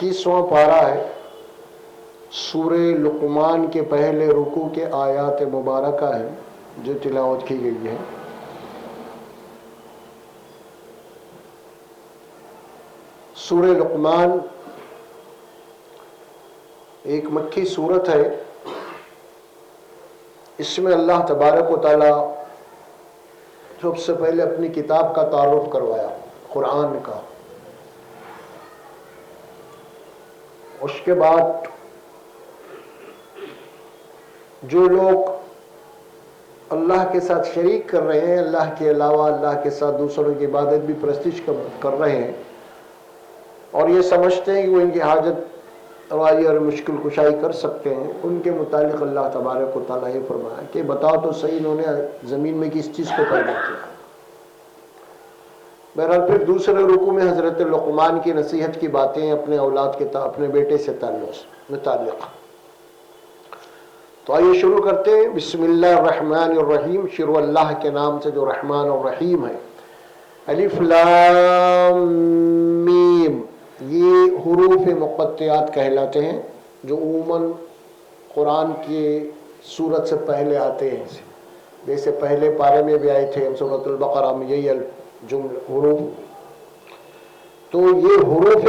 21واں پارہ ہے، سورہ لقمان کے پہلے رکوع کے آیات مبارکہ ہے جو تلاوت کی گئی ہے۔ سورہ لقمان ایک مکی سورت ہے، اس میں اللہ تبارک و تعالی سب سے پہلے اپنی کتاب کا تعارف کروایا، قرآن کا۔ اس کے بعد جو لوگ اللہ کے ساتھ شریک کر رہے ہیں، اللہ کے علاوہ اللہ کے ساتھ دوسروں کی عبادت بھی پرستش کر رہے ہیں، اور یہ سمجھتے ہیں کہ وہ ان کی حاجت روائی اور مشکل کشائی کر سکتے ہیں، ان کے متعلق اللہ تبارک و تعالیٰ یہ فرمایا کہ بتاؤ تو صحیح انہوں نے زمین میں کس چیز کو پیدا کیا۔ بہرحال پھر دوسرے رکوع میں حضرت لقمان کی نصیحت کی باتیں اپنے اولاد کے اپنے بیٹے سے متعلق۔ تو آئیے شروع کرتے ہیں۔ بسم اللہ الرحمن الرحیم، شروع اللہ کے نام سے جو رحمان اور رحیم ہے۔ الف لام میم، یہ حروف مقطعات کہلاتے ہیں جو عموماً قرآن کی سورت سے پہلے آتے ہیں، جیسے پہلے پارے میں بھی آئے تھے سورۃ البقرہ میں یہی حروف۔ تو یہ حروف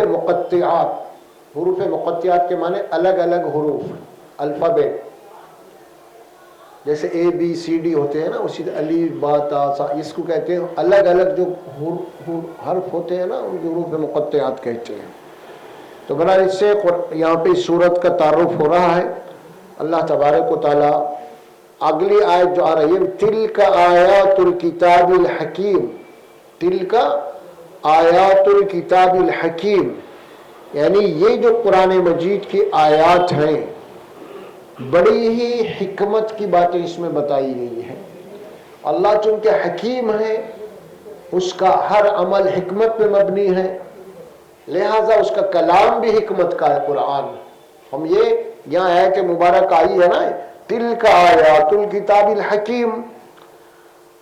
مقطعات کے معنی الگ الگ حروف، الفابیٹ، جیسے اے بی سی ڈی ہوتے ہیں نا، اسی الف با تا سا، اس کو کہتے ہیں الگ الگ جو حرف ہوتے ہیں نا، ان کو حروف مقطعات کہتے ہیں۔ تو بہرحال اس سے یہاں پہ سورت کا تعارف ہو رہا ہے۔ اللہ تبارک و تعالیٰ اگلی آیت جو آ رہی ہے، تلک آیات الکتاب الحکیم، تلک آیات الکتاب الحکیم، یعنی یہ جو قرآن مجید کی آیات ہیں، بڑی ہی حکمت کی باتیں اس میں بتائی گئی ہیں۔ اللہ چونکہ حکیم ہے، اس کا ہر عمل حکمت پہ مبنی ہے، لہٰذا اس کا کلام بھی حکمت کا ہے قرآن۔ ہم یہ یہاں آیت مبارک آئی ہے نا، تلک آیات الکتاب الحکیم،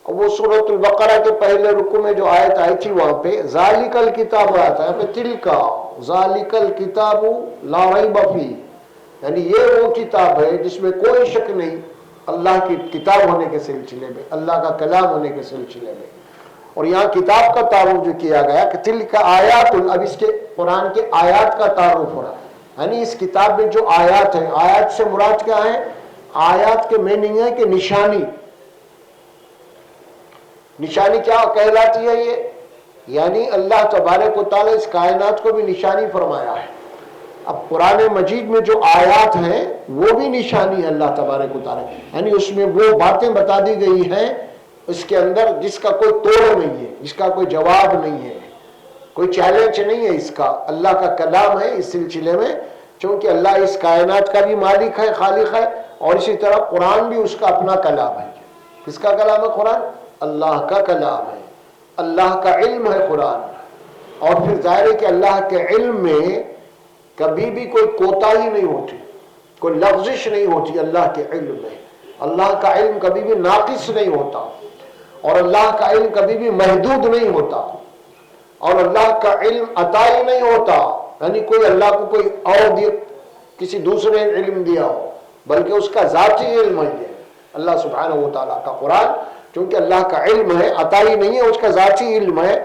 وہ سورۃ البقرہ کے پہلے رکوع میں جو آیت آئی تھی وہاں پہ ذالک الکتاب آیا تھا، یہاں پہ تلک ذالک الکتاب لا ریب فیہ، یعنی یہ وہ کتاب ہے جس میں کوئی شک نہیں اللہ کی کتاب ہونے کے سلسلے میں، اللہ کا کلام ہونے کے سلسلے میں۔ اور یہاں کتاب کا تعارف جو کیا گیا کہ تلک آیات، اب اس کے قرآن کے آیات کا تعارف ہو رہا ہے، یعنی اس کتاب میں جو آیات ہیں، آیات سے مراد کیا ہے؟ آیات کے میننگ ہے کہ نشانی۔ نشانی کیا کہلاتی ہے یہ؟ یعنی اللہ تبارک و تعالیٰ اس کائنات کو بھی نشانی فرمایا ہے۔ اب قرآن مجید میں جو آیات ہیں وہ بھی نشانی ہے اللہ تبارک و تعالیٰ، یعنی اس میں وہ باتیں بتا دی گئی ہیں اس کے اندر جس کا کوئی توڑ نہیں ہے، جس کا کوئی جواب نہیں ہے، کوئی چیلنج نہیں ہے اس کا۔ اللہ کا کلام ہے اس سلسلے میں، چونکہ اللہ اس کائنات کا بھی مالک ہے، خالق ہے، اور اسی طرح قرآن بھی اس کا اپنا کلام ہے۔ کس کا کلام ہے قرآن؟ اللہ کا کلام ہے، اللہ کا علم ہے قرآن۔ اور پھر ظاہر ہے کہ اللہ کے علم میں کبھی بھی کوئی کوتاہی نہیں ہوتی، کوئی لغزش نہیں ہوتی اللہ کے علم میں۔ اللہ کا علم کبھی بھی ناقص نہیں ہوتا، اور اللہ کا علم کبھی بھی محدود نہیں ہوتا، اور اللہ کا علم عطائی نہیں ہوتا، یعنی کوئی اللہ کو کوئی اور کسی دوسرے نے علم دیا ہو، بلکہ اس کا ذاتی علم ہے اللہ سبحانہ و تعالیٰ کا قرآن، چونکہ اللہ کا علم ہے، عطائی نہیں ہے، اس کا ذاتی علم ہے۔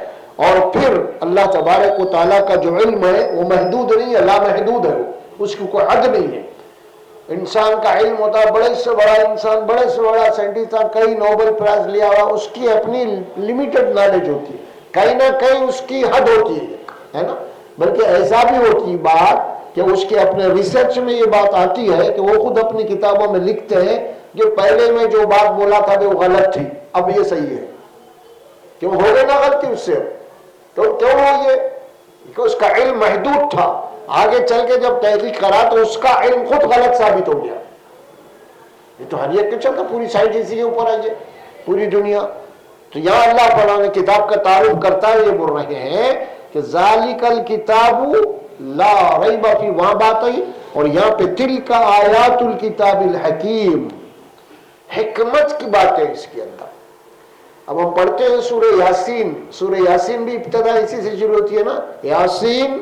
اور پھر اللہ تبارک و تعالیٰ کا جو علم ہے وہ محدود نہیں ہے، لا محدود ہے، اس کی کوئی حد نہیں ہے۔ انسان کا علم ہوتا ہے، بڑے سے بڑا انسان، بڑے سے بڑا سائنٹسٹ، کئی نوبل پرائز لیا ہوا، اس کی اپنی لمیٹڈ نالج ہوتی ہے، کہیں نہ کہیں اس کی حد ہوتی ہے نا۔ بلکہ ایسا بھی ہوتی ہے بات کہ اس کے اپنے ریسرچ میں یہ بات آتی ہے کہ وہ خود اپنی کتابوں میں لکھتے ہیں کہ پہلے میں جو بات بولا تھا وہ غلط تھی، اب یہ صحیح ہے، کیوں ہو گئی نا غلطی اس سے؟ تو کیوں ہو یہ؟ کہ اس کا علم محدود تھا، آگے چل کے جب تحقیق کرا تو اس کا علم خود غلط ثابت ہو گیا۔ یہ تو ہر ایک کے چلتا، پوری سائنس اسی کے اوپر آئی ہے، پوری دنیا۔ تو یہاں اللہ تعالیٰ نے کتاب کا تعارف کرتا ہے، یہ بول رہے ہیں کہ ذالک الکتاب لا ریب فیہ، وہاں بات آئی، اور یہاں پہ تلک آیات الکتاب الحکیم، حکمت کی باتیں اس کے اندر۔ اب ہم پڑھتے ہیں سورہ یاسین، سورہ یاسین بھی ابتدا اسی سے شروع ہوتی ہے نا، یاسین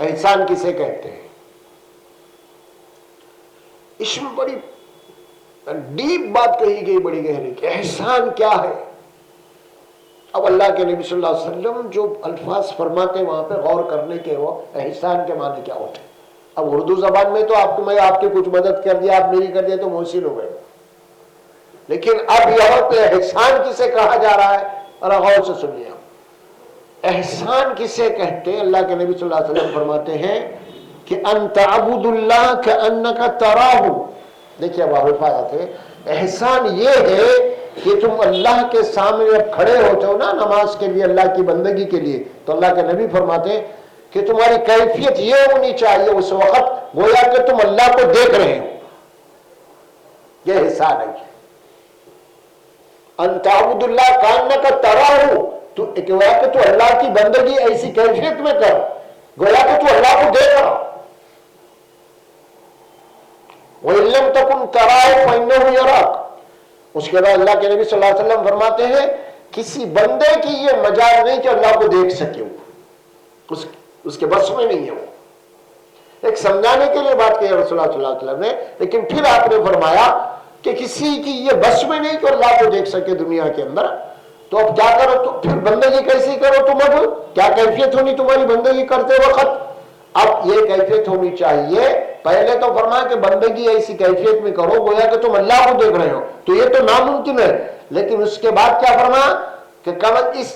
احسان کسے کہتے ہیں؟ اس میں بڑی ڈیپ بات کہی گئی، بڑی گہری، کہ احسان کیا ہے۔ اب اللہ کے نبی صلی اللہ علیہ وسلم جو الفاظ فرماتے ہیں وہاں پہ غور کرنے کے، وہ احسان کے معنی کیا ہوتے ہیں۔ اب اردو زبان میں تو میں آپ کی کچھ مدد کر دیا، آپ میری کر دیا تو محسن ہو گئے، لیکن اب یہاں پہ احسان کسے کہا جا رہا ہے، اور غور سے سنیے۔ احسان کسے کہتے ہیں؟ اللہ کے نبی صلی اللہ علیہ وسلم فرماتے ہیں کہ ان تعبد اللہ کانک تراہ۔ دیکھیے اب الفاظ ہے، احسان یہ ہے کہ تم اللہ کے سامنے جب کھڑے ہوتے ہو نا نماز کے لیے، اللہ کی بندگی کے لیے، تو اللہ کے نبی فرماتے ہیں کہ تمہاری کیفیت یہ ہونی چاہیے اس وقت گویا کہ تم اللہ کو دیکھ رہے ہو۔ یہ احسان ہے، ان تعبد اللہ کانک تراہ، تو گویا کہ تو اللہ کی بندگی ایسی کیفیت میں کر گویا کہ تو اللہ کو دیکھ رہا۔ وَإِن لَّمْ تَكُن تَرَاهُ فَإِنَّهُ يَرَاكَ۔ اس کے بعد اللہ کے نبی صلی اللہ علیہ وسلم فرماتے ہیں کسی بندے کی یہ مجال نہیں کہ اللہ کو دیکھ سکے، اس کے بس میں نہیں ہے۔ وہ ایک سمجھانے کے لیے بات کی رسول اللہ صلی اللہ علیہ وسلم نے، لیکن پھر آپ نے فرمایا کہ کسی کی یہ بس میں نہیں کہ اللہ کو دیکھ سکے دنیا کے اندر، تو اب کیا کرو؟ تو پھر بندگی کیسی کرو تم؟ اب کیا کیفیت ہونی تمہاری بندگی کرتے وقت؟ اب یہ کیفیت ہونی چاہیے، پہلے تو فرمایا کہ بندگی ایسی کیفیت میں کرو گویا کہ تم اللہ کو دیکھ رہے ہو، تو یہ تو ناممکن ہے، لیکن اس کے بعد کیا فرمایا کہ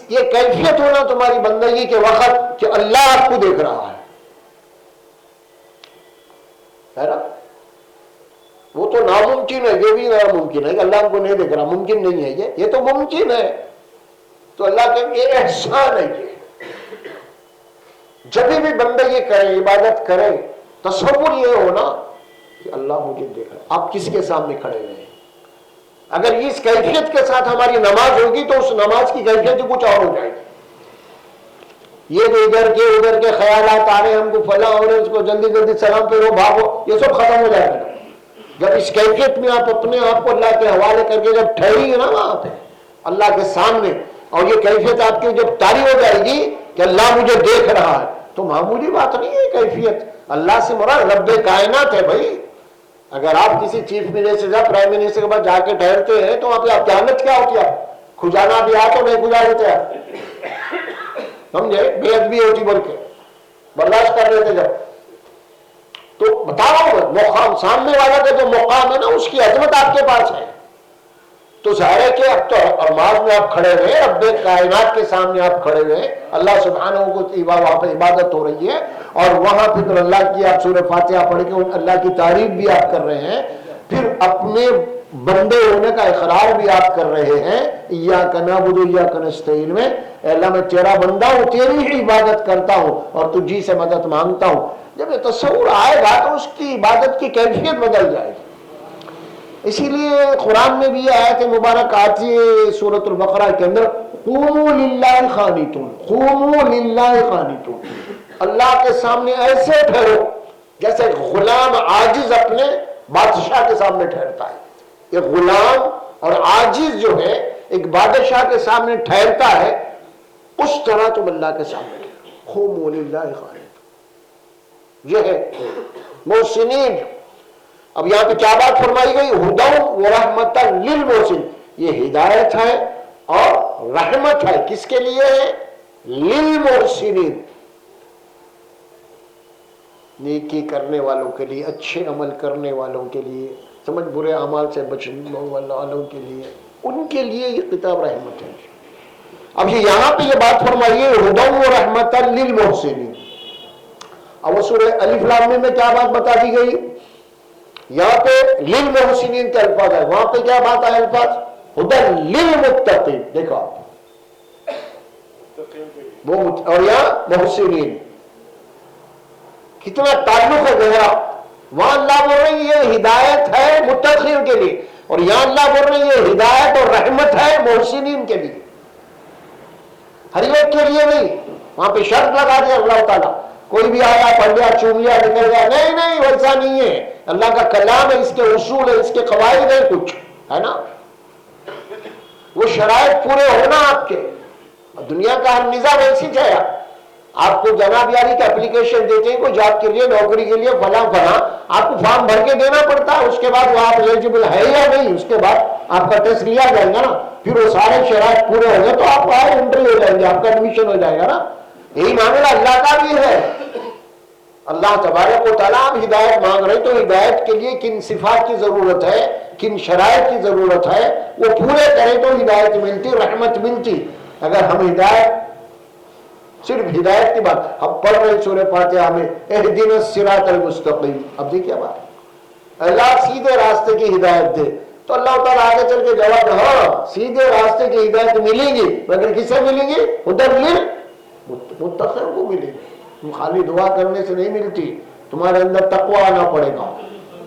یہ کیفیت ہونا تمہاری بندگی کے وقت کہ اللہ آپ کو دیکھ رہا ہے نا؟ وہ تو ناممکن ہے، یہ بھی ناممکن ہے کہ اللہ کو نہیں دیکھ رہا، ممکن نہیں ہے یہ تو ممکن ہے۔ تو اللہ کے یہ احسان ہے۔ یہ جب بھی بندگی کریں، عبادت کریں، تصور یہ ہونا کہ اللہ مجھے دیکھ رہا ہے۔ آپ کس کے سامنے کھڑے ہوئے ہیں؟ اگر اس کیفیت کے ساتھ ہماری نماز ہوگی تو اس نماز کی کیفیت کچھ اور ہو جائے گی۔ یہ جو ادھر کے خیالات آ رہے ہیں ہم کو فلاں ہو رہے، اس کو جلدی جلدی سلام پھیرو بھاگو، یہ سب ختم ہو جائے گا جب اس کیفیت میں آپ اپنے آپ کو اللہ کے حوالے کر کے جب ٹھہری گے نا وہاں پہ اللہ کے سامنے، اور یہ کیفیت آپ کی جب طاری ہو جائے گی کہ اللہ مجھے دیکھ رہا ہے، تو معمولی بات نہیں ہے کیفیت۔ اللہ سے مراد رب کائنات ہے بھائی۔ اگر آپ کسی چیف منسٹر یا پرائم منسٹر کے پاس جا کے ٹھہرتے ہیں تو وہاں پہ آپ کی حالت کیا ہوتی ہے؟ کھجانا بھی آ تو نہیں کھجا دیتے آپ، سمجھے؟ بے ادبی ہوتی بول کے برداشت کر لیتے جب، تو بتاؤ مقام سامنے والا کا جو مقام ہے نا اس کی عظمت آپ کے پاس ہے، تو ظاہر ہے کہ اب تو نماز میں آپ کھڑے ہوئے، رب کائنات کے سامنے آپ کھڑے ہوئے، اللہ سبحانہ کو وہاں پہ عبادت ہو رہی ہے، اور وہاں پھر اللہ کی آپ سورہ فاتحہ پڑھ کے اللہ کی تعریف بھی آپ کر رہے ہیں، پھر اپنے بندے ہونے کا اقرار بھی آپ کر رہے ہیں، ایاک نعبد و ایاک نستعین میں، اے اللہ میں تیرا بندہ ہوں، تیری ہی عبادت کرتا ہوں اور تجھی سے مدد مانگتا ہوں۔ جب یہ تصور آئے گا تو اس کی عبادت کی کیفیت بدل جائے گی۔ اسی لیے قرآن میں بھی یہ آیت مبارک آتی ہے سورۃ البقرہ کے اندر، قوموا للہ قانتون، قوموا للہ قانتون، اللہ کے سامنے ایسے ٹھہرو جیسے غلام عاجز اپنے بادشاہ کے سامنے ٹھہرتا ہے۔ یہ غلام اور عاجز جو ہے ایک بادشاہ کے سامنے ٹھہرتا ہے، اس طرح تم اللہ کے سامنے ٹھہرو، قوموا للہ قانتون۔ یہ ہے محسنین۔ اب یہاں پہ کیا بات فرمائی گئی؟ ہدی و رحمت للمحسنین، یہ ہدایت ہے اور رحمت ہے، کس کے لیے ہے؟ للمحسنین، نیکی کرنے والوں کے لیے، اچھے عمل کرنے والوں کے لیے، سمجھ برے اعمال سے بچنے والوں کے لیے، ان کے لیے یہ کتاب رحمت ہے۔ اب یہاں پہ یہ بات فرمائی ہے ہدی و رحمت للمحسنین۔ اب وہ سورہ الف لام میم میں کیا بات بتا دی گئی؟ یہاں پہ للمحسنین کے الفاظ ہے، وہاں پہ کیا بات ہے؟ الفاظ ہدی للمتقین، دیکھو وہ، اور یہاں محسنین، کتنا تعلق ہے گہرا۔ وہاں اللہ بول رہے ہیں یہ ہدایت ہے متقین کے لیے، اور یہاں اللہ بول رہے ہیں یہ ہدایت اور رحمت ہے محسنین کے لیے، ہر ایک کے لیے نہیں۔ وہاں پہ شرط لگا دیا اللہ تعالیٰ، کوئی بھی آیا پڑھ لیا چوم لیا نکل گیا، نہیں نہیں ویسا نہیں ہے۔ اللہ کا کلام ہے، اس کے اصول ہے، اس کے قواعد ہے، کچھ ہے نا، وہ شرائط پورے ہونا آپ کے، دنیا کا ہر نظام ایسی ہے۔ آپ کو جناب یاری کا اپلیکیشن دیتے ہیں کوئی جاب کے لیے، نوکری کے لیے، فلاں فلاں، آپ کو فارم بھر کے دینا پڑتا ہے، اس کے بعد وہ آپ ایلیجبل ہے یا نہیں، اس کے بعد آپ کا ٹیسٹ لیا جائے گا نا، پھر وہ سارے شرائط پورے ہو گئے تو آپ آئے انٹری ہو جائیں گے، آپ کا ایڈمیشن ہو جائے گا نا۔ یہی معاملہ اللہ کا بھی ہے۔ اللہ تبارک و تعالیٰ آپ ہدایت مانگ رہے تو ہدایت کے لیے کن صفات کی ضرورت ہے، کن شرائط کی ضرورت ہے، وہ پورے کریں تو ہدایت ملتی، رحمت ملتی۔ اگر ہم ہدایت، صرف ہدایت کی بات ہم پڑھ رہے سورہ فاتحہ میں اہدنا الصراط المستقیم، اب دیکھیے بات، اللہ سیدھے راستے کی ہدایت دے، تو اللہ تعالیٰ آگے چل کے جواب دے، ہاں سیدھے راستے کی ہدایت ملے گی، مگر کسے ملے گی؟ ہدی للمتقین کو ملے گی۔ خالی دعا کرنے سے نہیں ملتی، تمہارے اندر تقویٰ آنا پڑے گا،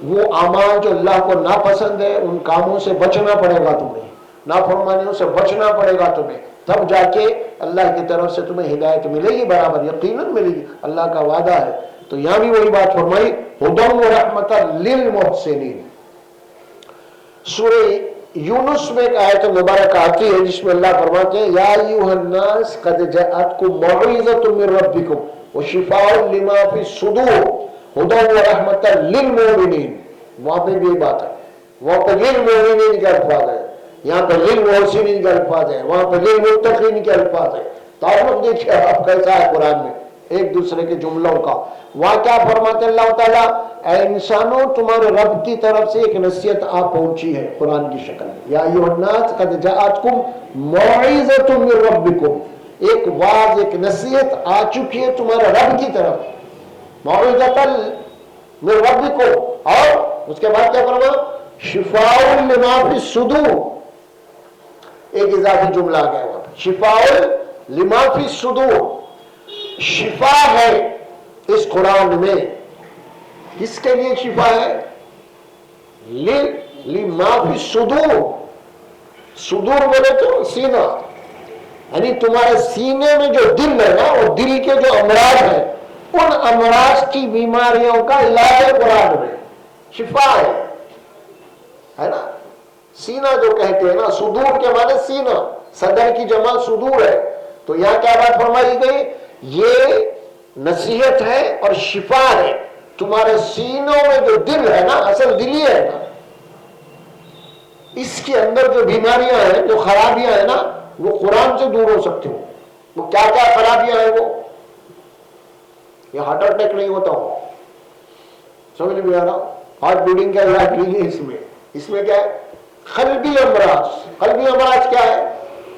وہ اعمال جو اللہ کو ناپسند ہے ان کاموں سے بچنا پڑے گا تمہیں، نافرمانیوں سے بچنا پڑے گا تمہیں، تب جا کے اللہ کی طرف سے تمہیں ہدایت ملے گی، برابر یقیناً ملے گی، اللہ کا وعدہ ہے۔ تو یہاں بھی وہی بات فرمائی، ہدی و رحمت للمحسنین۔ سورہ یونس میں ایک آیت مبارک آتی ہے جس میں اللہ فرماتے ہیں یا ایھا الناس قد جاءتکم موعظۃ من ربکم وشفاء لما فی الصدور ہدی و رحمت للمؤمنین۔ وہاں پہ بھی یہ بات ہے، وہاں پہ للمؤمنین کے الفاظ ہے، یہاں پہ للمحسنین کے الفاز ہے، وہاں پہ للمتقین کے الفاظ ہے۔ تعلق دیکھیے آپ کیسا ہے قرآن میں ایک دوسرے کے جملوں کا۔ وہاں کیا فرماتے اللہ تعالیٰ، اے انسانوں تمہارے رب کی طرف سے ایک نصیحت آ پہنچی ہے قرآن کی شکل میں، یا ایھا الناس قد جاءتکم موعظۃ من ربکم، ایک واعظ، ایک نصیحت آ چکی ہے تمہارے رب کی طرف، موعظۃ من ربکم، اور اس کے بعد کیا فرمایا، شفاء لما فی الصدور، ایک اضافی جملہ آ گیا، شفاء لما فی الصدور، شفا ہے اس قرآن میں، کس کے لیے شفا ہے؟ لما فی الصدور، صدور بولے تو سینہ، یعنی تمہارے سینے میں جو دل ہے نا، وہ دل کے جو امراض ہیں ان امراض کی بیماریوں کا علاج ہے قرآن میں، شفا ہے نا۔ سینہ جو کہتے ہیں نا، صدور کے معنی سینہ، صدر کی جمع صدور ہے، تو یہاں کیا بات فرمائی گئی، یہ نصیحت ہے اور شفا ہے، تمہارے سینوں میں جو دل ہے نا، اصل دل ہی ہے نا، اس کے اندر جو بیماریاں ہیں، جو خرابیاں ہیں نا، وہ قرآن سے دور ہو سکتے ہو۔ وہ کیا کیا خرابیاں ہیں؟ وہ یہ ہارٹ اٹیک نہیں ہوتا ہو، سمجھ میں آ رہا، ہارٹ بیٹنگ کا علاج نہیں ہے اس میں کیا ہے؟ قلبی امراض۔ قلبی امراض کیا ہے؟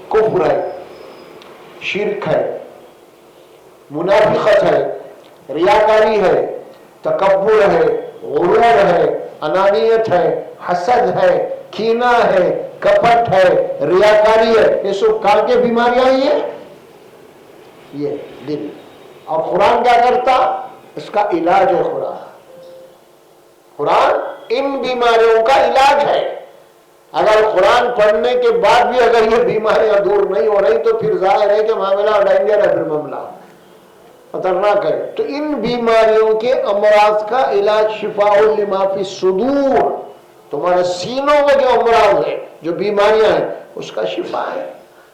کفر ہے، شرک ہے، منافقت ہے، ریاکاری ہے، تکبر ہے، غرور ہے، انانیت ہے، حسد ہے، کینہ ہے، کپٹ ہے، ریاکاری ہے، یہ سب کار کے بیماریاں ہی ہیں، یہ دل۔ اور قرآن کیا کرتا؟ اس کا علاج ہے قرآن ان بیماریوں کا علاج ہے۔ اگر قرآن پڑھنے کے بعد بھی اگر یہ بیماریاں دور نہیں ہو رہی تو پھر ظاہر ہے کہ معاملہ ڈینجر ہے، پھر معاملہ خطرناک ہے۔ تو ان بیماریوں کے امراض کا علاج شفاء لما فی الصدور، تمہارے سینوں میں جو امراض ہے، جو بیماریاں ہیں، اس کا شفا ہے۔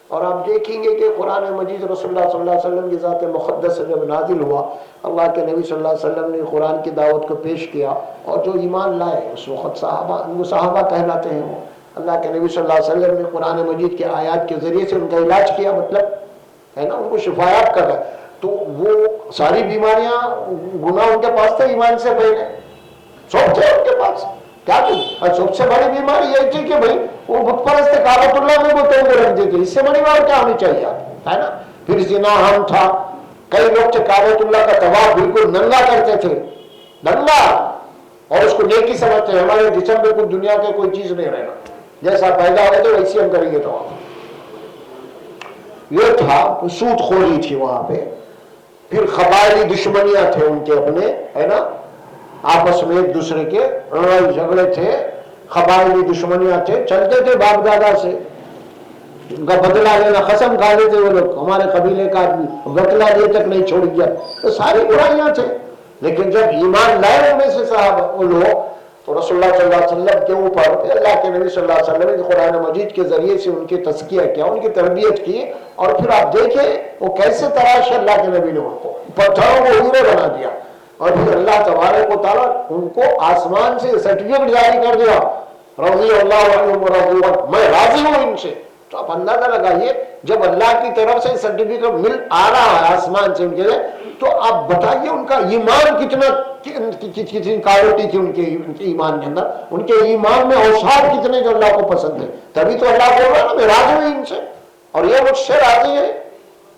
اور آپ دیکھیں گے کہ قرآن مجید رسول اللہ صلی اللہ علیہ وسلم کی ذات مقدس سے جب نازل ہوا، اللہ کے نبی صلی اللہ علیہ وسلم نے قرآن کی دعوت کو پیش کیا، اور جو ایمان لائے اس وقت صحابہ کہلاتے ہیں، وہ اللہ کے نبی صلی اللہ علیہ وسلم نے قرآن مجید کے آیات کے ذریعے سے ان کا علاج کیا، مطلب ہے نا، ان کو شفایاب کر رہا، تو وہ ساری بیماریاں، گناہ ان کے پاس تھے ایمان سے پہلے، سب تھے ان کے پاس، کیا تھی؟ اور سب سے بڑی بیماری یہ تھی کہ بھائی وہ بت پرست کعبۃ اللہ میں وہ توڑ رکھ دیتے، اس سے بڑی بات کیا ہونی چاہیے، ہے نا۔ پھر زنا ہم تھا، کئی لوگ تھے کعبۃ اللہ کا طواف بالکل ننگا کرتے تھے، ننگا، اور اس کو نیکی سمجھتے ہیں، ہمارے جسم میں کوئی دنیا کے کوئی چیز نہیں رہنا، جیسا پیدا ہوئے تو ویسے ہم کریں گے طواف۔ یہ تھا، سود خوری تھی وہاں پہ، پھر قبائلی دشمنیاں تھے ان کے اپنے، ہے نا، آپس میں ایک دوسرے کے لڑائی جھگڑے تھے، قبائلی دشمنیاں تھے، چلتے تھے باپ دادا سے، ان کا بدلہ لینا، قسم کھا لیتے وہ لوگ، ہمارے قبیلے کا آدمی وکلا دیر تک نہیں چھوڑ گیا، تو ساری برائیاں تھے۔ لیکن جب ایمان لائے ان میں سے صاحب وہ لوگ، تو رسول اللہ صلی اللہ علیہ وسلم کے اوپر اللہ کے نبی صلی اللہ علیہ وسلم نے قرآن مجید کے ذریعے سے ان کی تزکیہ کیا، ان کی تربیت کی، اور پھر آپ دیکھیں وہ کیسے تراشے اللہ کے نبی نے ان کو، پتھروں کو ہیرے بنا دیا، اور پھر اللہ تبارک و تعالیٰ ان کو آسمان سے سرٹیفکیٹ جاری کر دیا، رضی اللہ عنہم ورضوا عنہ، میں راضی ہوں ان سے۔ تو آپ اندازہ لگائیے جب اللہ کی طرف سے سرٹیفکیٹ مل آ رہا ہے آسمان سے ان کے لیے، تو آپ بتائیے ان کا ایمان کتنی کوالٹی تھی ان کے ایمان کے اندر، ان کے ایمان میں اوصاف کتنے جو اللہ کو پسند ہے۔ تبھی تو اللہ بول رہا ہے نا میں راضی ہوں ان سے، اور یہ مجھ سے راضی ہے۔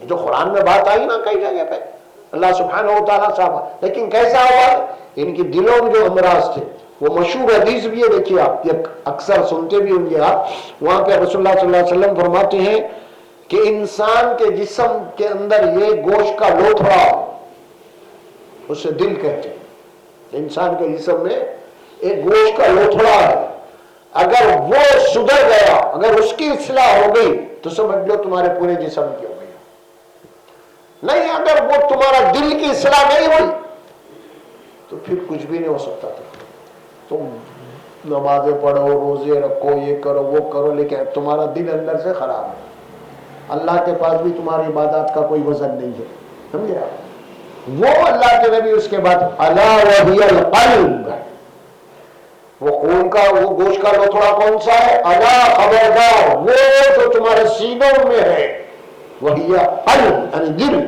جو قرآن میں بات آئی نا کئی جگہ پہ اللہ سبحانہ و تعالیٰ صاحب، لیکن کیسا ہوا؟ ان کی دلوں میں جو امراض تھے، وہ مشہور حدیث بھی ہے، دیکھیے آپ یہ اکثر سنتے بھی ہوں گے آپ، وہاں پہ رسول اللہ صلی اللہ علیہ وسلم فرماتے ہیں کہ انسان کے جسم کے اندر یہ گوشت کا لوتھڑا، اسے دل کہتے ہیں، انسان کے جسم میں ایک گوشت کا لوتھڑا ہے، اگر وہ سدھر گیا، اگر اس کی اصلاح ہو گئی تو سمجھ لو تمہارے پورے جسم کی ہو گئی، نہیں اگر وہ تمہارا دل کی اصلاح نہیں ہوئی تو پھر کچھ بھی نہیں ہو سکتا تھا۔ تم نمازیں پڑھو، روزے رکھو، یہ کرو وہ کرو، لیکن تمہارا دل اندر سے خراب ہے، اللہ کے پاس بھی تمہاری عبادات کا کوئی وزن نہیں ہے، سمجھے آپ؟ وہ اللہ کے نبی اس کے بعد الا وہی القلب، وہ خون کا وہ گوشت کا لوتھڑا کون سا ہے؟ الا خبردار، وہ جو تمہارے سینوں میں ہے، وہی قلب یعنی دل،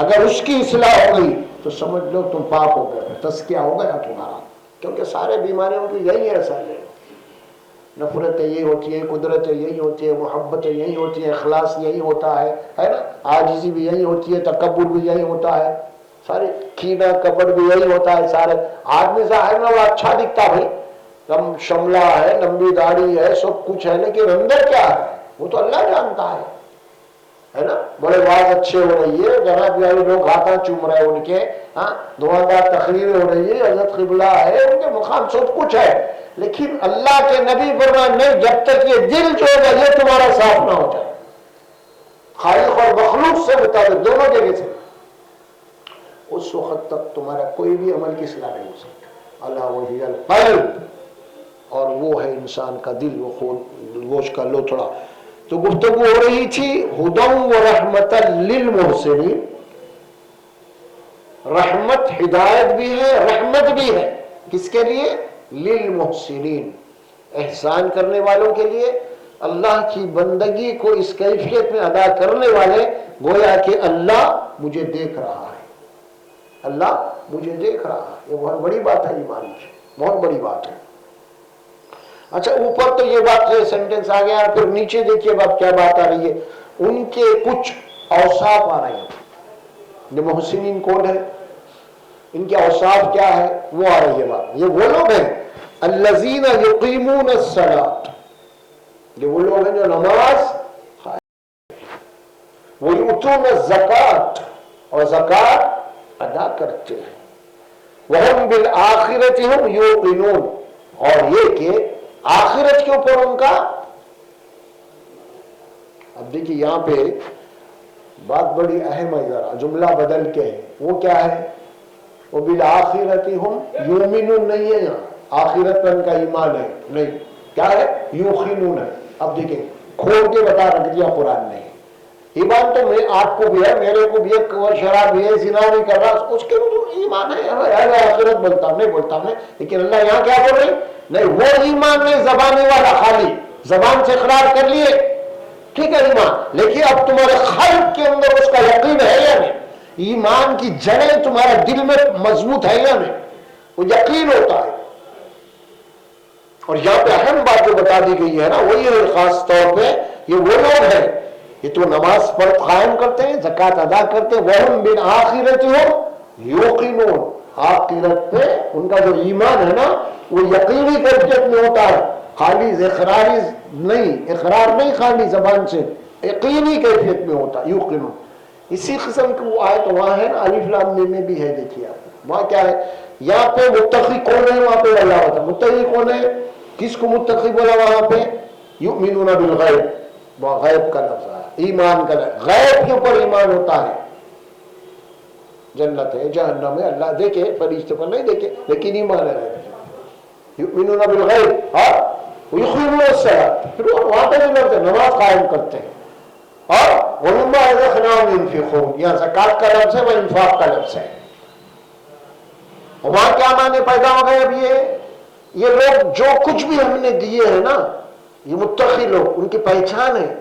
اگر اس کی اصلاح ہو گئی تو سمجھ لو تم پاک ہو گئے، تزکیہ ہو گیا تمہارا، کیونکہ سارے بیماریوں کی یہی اثر ہے، نفرتیں یہی ہوتی ہیں، قدرتیں یہی ہوتی ہیں، محبتیں یہی ہوتی ہیں، اخلاص یہی ہوتا ہے نا، عاجزی بھی یہی ہوتی ہے، تکبر بھی یہی ہوتا ہے، سارے کینہ کپٹ بھی یہی ہوتا ہے، سارے آدمی ظاہر میں وہ اچھا دکھتا بھائی، شملہ ہے، لمبی داڑھی ہے، سب کچھ ہے، لیکن اندر کیا ہے وہ تو اللہ جانتا ہے نا۔ بڑے واز اچھے ہو رہی ہے، جناب یاری لوگ ہاتھاں چوم رہے ہیں ان کے، دعاءدار تقریر ہو رہی ہے، حضرت قبلہ ہے، ان کے مقام سب کچھ ہے، لیکن اللہ کے نبی فرمائے نہیں، جب تک یہ دل جو ہے یہ تمہارا صاف نہ ہو جائے، خالق اور مخلوق سے مطابق دونوں جگہ سے، اس وقت تک تمہارا کوئی بھی عمل کی اصلاح نہیں ہو سکتا۔ اللہ وحی القلب، اور وہ ہے انسان کا دل، وہ خون گوشت کا لوتھڑا۔ تو گفتگو ہو رہی تھی ہدی و رحمت للمحسنین، رحمت ہدایت بھی ہے، رحمت بھی ہے، کس کے لیے؟ للمحسنین، احسان کرنے والوں کے لیے، اللہ کی بندگی کو اس کیفیت میں ادا کرنے والے، گویا کہ اللہ مجھے دیکھ رہا ہے، اللہ مجھے دیکھ رہا ہے، یہ بہت بڑی بات ہے ایمان کی، بہت بڑی بات ہے۔ اچھا اوپر تو یہ بات سینٹنس آ گیا، پھر نیچے دیکھیے اب کیا بات آ رہی ہے، ان کے کچھ اوصاف آ رہے ہیں، جو محسنین کون ہے، ان کے اوصاف کیا ہے، وہ آ رہی ہے بات۔ یہ وہ لوگ ہیں الذین یقیمون الصلاۃ، یہ وہ لوگ ہیں جو نماز، ویؤتون الزکوٰۃ، اور زکوٰۃ ادا کرتے ہیں، وہم بالآخرۃ ہم یوقنون، اور یہ کہ آخرت کے اوپر ان کا، اب دیکھیے یہاں پہ بات بڑی اہم ہے، ذرا جملہ بدل کے ہے، وہ کیا ہے؟ وہ بالآخرۃ ہم یؤمنون نہیں ہے، یہاں آخرت پر ان کا ایمان ہے نہیں، کیا ہے؟ یوقنون ہے۔ اب دیکھیں کھول کے بتا رکھ دیا قرآن نے، ایمان تو میں آپ کو بھی ہے، میرے کو بھی ہے، شراب بھی ہے، زنا نہیں کر رہا، اس کے تو ایمان ہے، آخرت بولتا ہوں نہیں بولتا ہوں، لیکن اللہ یہاں کیا بول رہے؟ نہیں وہ ایمان نہیں زبانی والا، خالی زبان سے اقرار کر لیے ٹھیک ہے ایمان، لیکن اب تمہارے قلب کے اندر اس کا یقین ہے یا نہیں، ایمان کی جڑیں تمہارے دل میں مضبوط ہے یا نہیں، وہ یقین ہوتا ہے۔ اور یہاں پہ اہم بات جو بتا دی گئی ہے نا، وہی ہے خاص طور پہ یہ وہ لوگ ہیں، یہ تو نماز پر قائم کرتے ہیں، زکوٰۃ ادا کرتے ہیں، وہم بالآخرۃ ہم یوقنون، آخرت پہ ان کا جو ایمان ہے نا وہ یقینی کیفیت میں ہوتا ہے، خالی اقراری نہیں، اقرار نہیں خالی زبان سے، یقینی کیفیت میں ہوتا ہے، یوقنون۔ اسی قسم کی وہ آیت وہاں ہے نا، الف لام میم میں بھی ہے، دیکھیے آپ وہاں کیا ہے، یہاں پہ متقی کون ہے، وہاں پہ اللہ ہوتا ہے، متقی کون ہے، کس کو متقی بولا وہاں پہ؟ یؤمنون بالغیب، وہ غیب کا لفظ ہے، ایمان کا لفظ، غیب کے اوپر ایمان ہوتا ہے، جنت ہے جہنم ہے اللہ دیکھے، فرشتے پر نہیں دیکھے، لیکن ایمان ہے غیب۔ یؤمنون بالغیب اور یقیمون الصلاۃ، پھر وہاں پہ بھی لفظ ہے نماز قائم کرتے ہیں، اور ومما رزقناہم ينفقون، یہاں زکوٰۃ کا لفظ ہے وہ انفاق کا لفظ ہے۔ وہاں کیا معنی پیدا ہو گئے؟ اب یہ لوگ جو کچھ بھی ہم نے دیے ہیں نا، یہ متقی لوگ، ان کی پہچان ہے،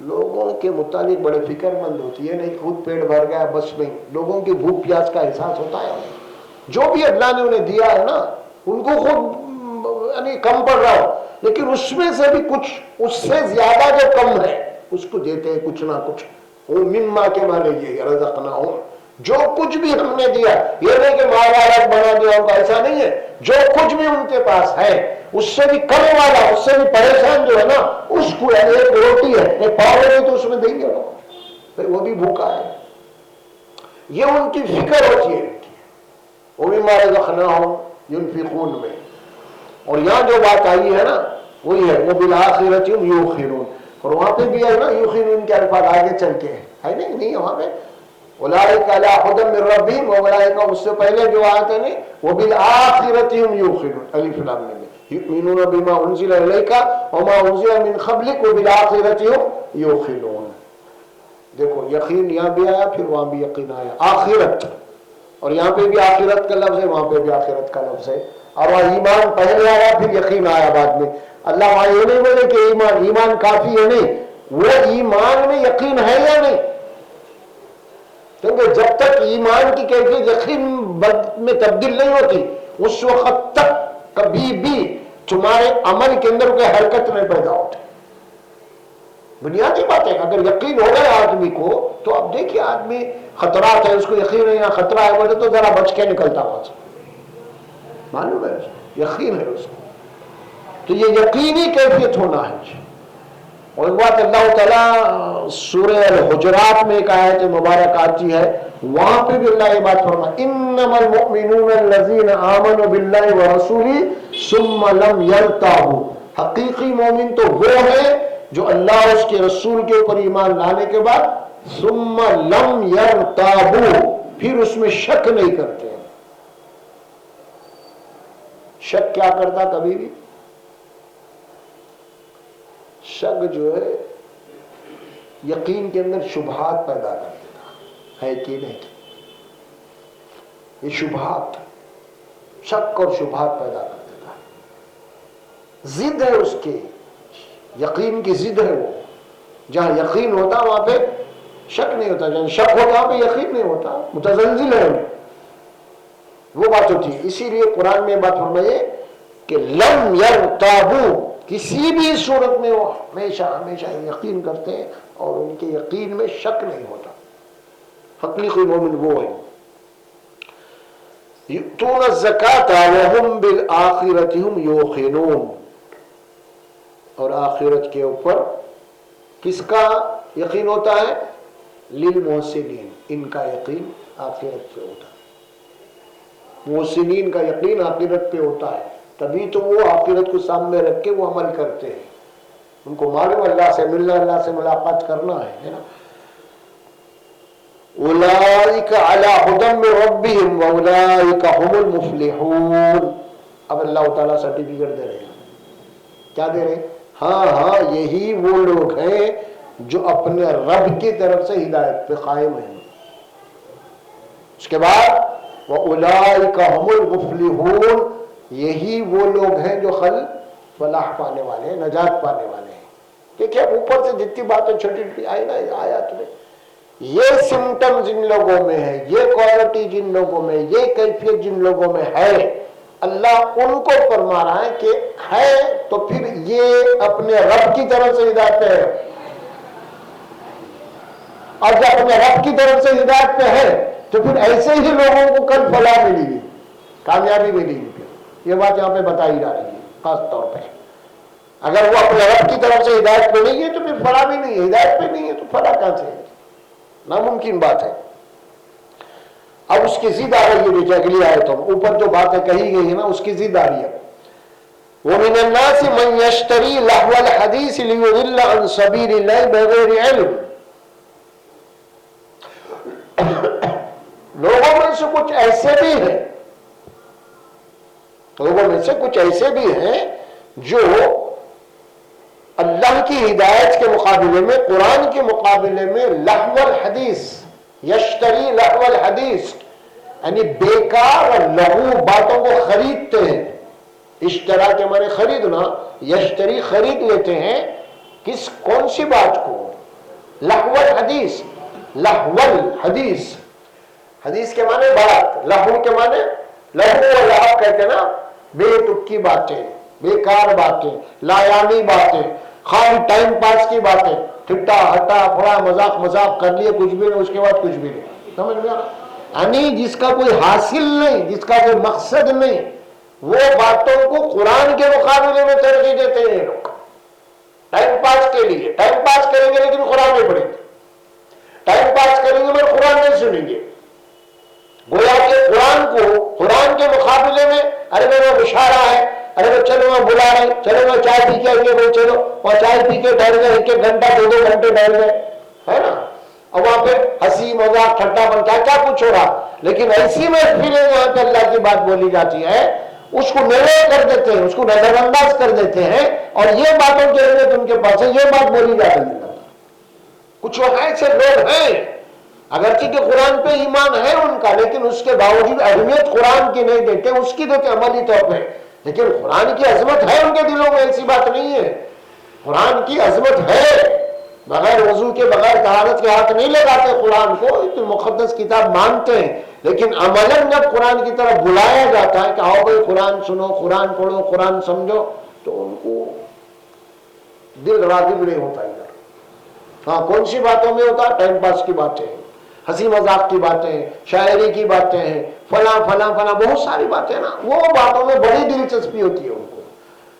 لوگوں کے متعلق بڑے فکر مند ہوتی ہے، نہیں خود پیٹ بھر گیا بس نہیں، لوگوں کی بھوک پیاس کا احساس ہوتا ہے۔ جو بھی اللہ نے انہیں دیا ہے نا، ان کو خود یعنی کم پڑ رہا ہو لیکن اس میں سے بھی کچھ اس سے زیادہ جو کم ہے اس کو دیتے ہیں کچھ نہ کچھ۔ وہ مما کے معنی یہ رزقناہم، جو کچھ بھی ہم نے دیا، یہ نہیں کہ مال بنا دیا ان کو، ایسا نہیں ہے، جو کچھ بھی ان کے پاس ہے اس سے بھی کم والا، اس سے بھی پریشان جو ہے نا، اس کو ایک روٹی ہے ایک پاؤ نہیں تو اس میں دیں گے لوگ، وہ بھی بھوکا ہے، یہ ان کی فکر ہوتی ہے۔ وَمِمَّا رَزَقْنَاهُمْ يُنْفِقُونَ میں، اور یہاں جو بات آئی ہے نا وہی ہے وَبِالْآخِرَةِ هُمْ يُوقِنُونَ، اور وہاں پہ بھی ہے نا یوقنون کے الفاظ آگے چل کے ہے نہیں وہاں پہ اولئک علی ھدی من ربہم، اولئک اس سے پہلے جو آیت ہے وبالآخرۃ هم یوقنون، الف لام میم، یؤمنون بما انزل الیک وما انزل من قبلک وبالآخرۃ هم یوقنون۔ دیکھو یقین یہاں بھی آیا پھر وہاں بھی یقین آیا، آخرت، اور یہاں پہ بھی آخرت کا لفظ ہے وہاں پہ بھی آخرت کا لفظ ہے، اور وہاں ایمان پہلے آیا پھر یقین آیا بعد میں۔ اللہ وہاں یہ نہیں بولے کہ ایمان کافی ہے، نہیں، وہ ایمان میں یقین ہے یا نہیں، کیونکہ جب تک ایمان کی کیفیت یقین میں تبدیل نہیں ہوتی اس وقت تک کبھی بھی تمہارے عمل کے اندر کوئی حرکت نہیں پیدا ہوتی۔ بنیادی بات ہے، اگر یقین ہو گیا آدمی کو تو اب دیکھیے آدمی خطرات ہے، اس کو یقین ہے یا خطرہ ہے بولے تو ذرا بچ کے نکلتا وہاں سے، معلوم ہے یقین ہے اس کو، تو یہ یقینی کیفیت ہونا ہے۔ اور ایک بات اللہ تعالیٰ سورہ الحجرات میں ایک آیت مبارک آتی ہے، وہاں پہ بھی اللہ یہ بات فرماتا انما المؤمنون الذین آمنوا باللہ ورسولہ ثم لم یرتابوا، حقیقی مومن تو وہ ہے جو اللہ اور اس کے رسول کے اوپر ایمان لانے کے بعد ثم لم یرتابوا، پھر اس میں شک نہیں کرتے۔ شک کیا کرتا؟ کبھی بھی شک جو ہے یقین کے اندر شبہات پیدا کر دیتا ہے کہ نہیں، یہ شبہات، شک اور شبہات پیدا کر دیتا ہے، ضد ہے اس کے، یقین کی ضد ہے وہ، جہاں یقین ہوتا وہاں پہ شک نہیں ہوتا، جہاں شک ہوتا وہاں پہ یقین نہیں ہوتا، متزلزل ہے وہ بات ہوتی ہے۔ اسی لیے قرآن میں بات فرمائے کہ لم یرتابوا، کسی بھی صورت میں وہ ہمیشہ ہمیشہ یقین کرتے ہیں اور ان کے یقین میں شک نہیں ہوتا، حقیقی مومن وہ ہے۔ یؤتون الزکاۃ وهم بالآخرۃ هم یوقنون، اور آخرت کے اوپر کس کا یقین ہوتا ہے؟ للمحسنین، ان کا یقین آخرت پہ ہوتا ہے، محسنین کا یقین آخرت پہ ہوتا ہے، تبھی تو وہ آخرت کو سامنے رکھ کے وہ عمل کرتے ہیں، ان کو معلوم اللہ سے ملنا، اللہ سے ملاقات کرنا ہے نا۔ اولئک علی ھدی من ربہم واولئک ھم المفلحون، اب اللہ تعالیٰ سرٹیفکیٹ دے رہے ہیں، کیا دے رہے ہیں؟ ہاں یہی وہ لوگ ہیں جو اپنے رب کی طرف سے ہدایت پہ قائم ہیں۔ اس کے بعد واولئک ھم المفلحون، یہی وہ لوگ ہیں جو فلاح پانے والے ہیں، نجات پانے والے ہیں۔ دیکھیں اوپر سے جتنی باتیں چھوٹی چھوٹی آئی نا آیات میں، یہ سمٹم جن لوگوں میں ہے، یہ کوالٹی جن لوگوں میں، یہ کیفیت جن لوگوں میں ہے، اللہ ان کو فرما رہا ہے کہ ہے تو پھر یہ اپنے رب کی طرف سے ہدایت پہ ہے، اور جب اپنے رب کی طرف سے ہدایت پہ ہے تو پھر ایسے ہی لوگوں کو کل فلاح ملے گی، کامیابی ملے گی۔ یہ بات یہاں پہ بتائی جا رہی ہے خاص طور پہ، اگر وہ اپنے رب کی طرف سے ہدایت پہ نہیں ہے تو پھر فلاح بھی نہیں ہے، ہدایت پہ نہیں ہے تو فلاح کہاں سے ہے؟ ناممکن بات ہے۔ اب اس کی ضد آ رہی ہے، دیکھیں اگلی آیتوں میں اوپر جو باتیں کہی گئی ہیں نا اس کی ضد آ رہی ہے۔ وَمِنَ النَّاسِ مَن يَشْتَرِي لَهْوَ الْحَدِيثِ لِيُضِلَّ عَن سَبِيلِ اللَّهِ بِغَيْرِ عِلْمٍ، لوگوں میں سے کچھ ایسے بھی ہیں لوگوں میں سے کچھ ایسے بھی ہیں جو اللہ کی ہدایت کے مقابلے میں، قرآن کے مقابلے میں لہو الحدیث، یشتری لہو الحدیث، یعنی بیکار اور لغو باتوں کو خریدتے ہیں۔ اشترا کے معنی خریدنا، یشتری خرید لیتے ہیں کون سی بات کو؟ لہو الحدیث، لہو الحدیث، حدیث کے معنی بات، لہو کے معنی لہو و لعب کہتے ہیں نا، بے تکی باتیں، بیکار باتیں، لایانی باتیں، خالی ٹائم پاس کی باتیں، ٹھٹا ہٹا پھڑا مذاق کر لیے کچھ بھی نہیں، اس کے بعد کچھ بھی نہیں، سمجھ میں آ رہا؟ یعنی جس کا کوئی حاصل نہیں، جس کا کوئی مقصد نہیں، وہ باتوں کو قرآن کے مقابلے میں ترجیح دیتے ہیں لوگ، ٹائم پاس کے لیے۔ ٹائم پاس کریں گے لیکن قرآن نہیں پڑھیں گے، ٹائم پاس کریں گے مگر قرآن نہیں سنیں گے۔ گویا کہ قرآن کو قرآن کے مقابلے میں ارے میرا اشارہ ہے، ارے میں چلو میں بلا رہے ہیں، چلو میں چائے پی کے آئیے بھائی، چلو، اور چائے پی کے ٹھہر گئے، ایک ایک گھنٹہ 2 گھنٹے ٹھہر گئے، ہے نا، اور وہاں پہ ہنسی مذاق ٹھٹا بن کیا کچھ ہو رہا۔ لیکن ایسی محفلیں جہاں پہ اللہ کی بات بولی جاتی ہے اس کو نلے کر دیتے ہیں، اس کو نظر انداز کر دیتے ہیں، اور یہ باتوں کی اہمیت ان کے پاس ہے، یہ بات بولی جا رہی ہے۔ کچھ ایسے لوگ ہیں اگرچہ کہ قرآن پہ ایمان ہے ان کا، لیکن اس کے باوجود اہمیت قرآن کی نہیں دیتے، اس کی دیتے عملی طور پہ، لیکن قرآن کی عظمت ہے ان کے دلوں میں، ایسی بات نہیں ہے، قرآن کی عظمت ہے، بغیر وضو کے بغیر طہارت کے ہاتھ نہیں لگاتے قرآن کو، تو مقدس کتاب مانتے ہیں، لیکن عملاً جب قرآن کی طرف بلایا جاتا ہے کہ آؤ بھائی قرآن سنو، قرآن پڑھو، قرآن سمجھو، تو ان کو دل راغب نہیں ہوتا ادھر۔ ہاں کون سی باتوں میں ہوتا؟ ٹائم پاس کی باتیں، ہنسی مذاق کی باتیں، شاعری کی باتیں ہیں، فلاں فلاں فلاں بہت ساری باتیں نا، وہ باتوں میں بڑی دلچسپی ہوتی ہے ان کو،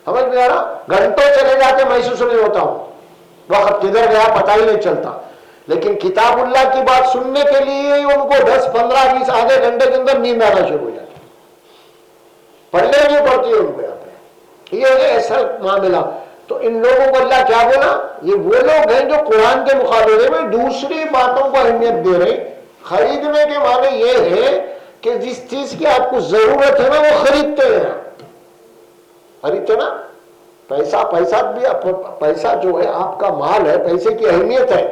سمجھ میں آ رہا؟ گھنٹوں چلے جاتے محسوس نہیں ہوتا ہوں، وقت کدھر گیا پتہ ہی نہیں چلتا، لیکن کتاب اللہ کی بات سننے کے لیے ان کو 10 15 20 آدھے گھنٹے کے اندر نیند آنا شروع ہو جاتی، پڑھنے نہیں پڑتی ہے ان کو، یہاں پہ یہ ہے ایسا معاملہ۔ تو ان لوگوں کو اللہ کیا بولا؟ یہ وہ لوگ ہیں جو قرآن کے مقابلے میں دوسری باتوں کو اہمیت دے رہے۔ خریدنے کے معنی یہ ہے کہ جس چیز کی آپ کو ضرورت ہے نا وہ خریدتے ہیں، خریدتے نا، پیسہ جو ہے آپ کا مال ہے، پیسے کی اہمیت ہے،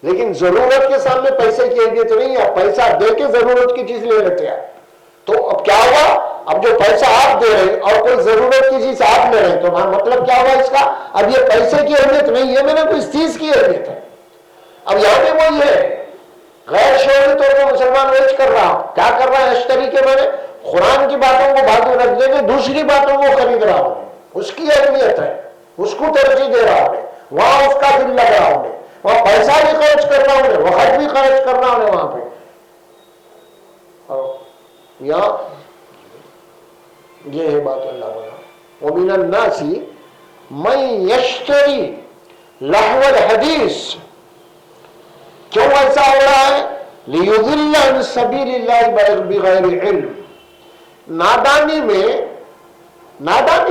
لیکن ضرورت کے سامنے پیسے کی اہمیت نہیں ہے، پیسہ دے کے ضرورت کی چیز لے لیتے ہیں۔ تو اب کیا ہوا؟ اب جو پیسہ آپ دے رہے ہیں اور کوئی ضرورت کی چیز آپ لے رہے ہیں، تو مطلب کیا ہوا اس کا؟ اب یہ پیسے کی اہمیت نہیں ہے، میں نے کوئی چیز کی اہمیت ہے۔ اب یہاں پہ وہی ہے، غیر شعوری طور پر مسلمان ویچ کر رہا، کیا کر رہا ہے؟ اشتری کے میں نے قرآن کی باتوں کو بازو رکھ دے کے دوسری باتوں کو خرید رہا ہوں، اس کی اہمیت ہے، اس کو ترجیح دے رہا ہوں، وہاں اس کا دل لگ رہا ہوں، وہاں پیسہ بھی خرچ کرنا ہوں، وقت بھی خرچ کرنا ہوں وہاں پہ۔ یہاں یہ ہے بات اللہ بولا، وَمِنَ النَّاسِ مَن يَشْتَرِي لَهْوَ الْحَدِيثِ، کیوں ایسا ہو رہا ہے؟ لِيُضِلَّ عَن سَبِيلِ اللَّهِ بِغَيْرِ عِلْمٍ، نادانی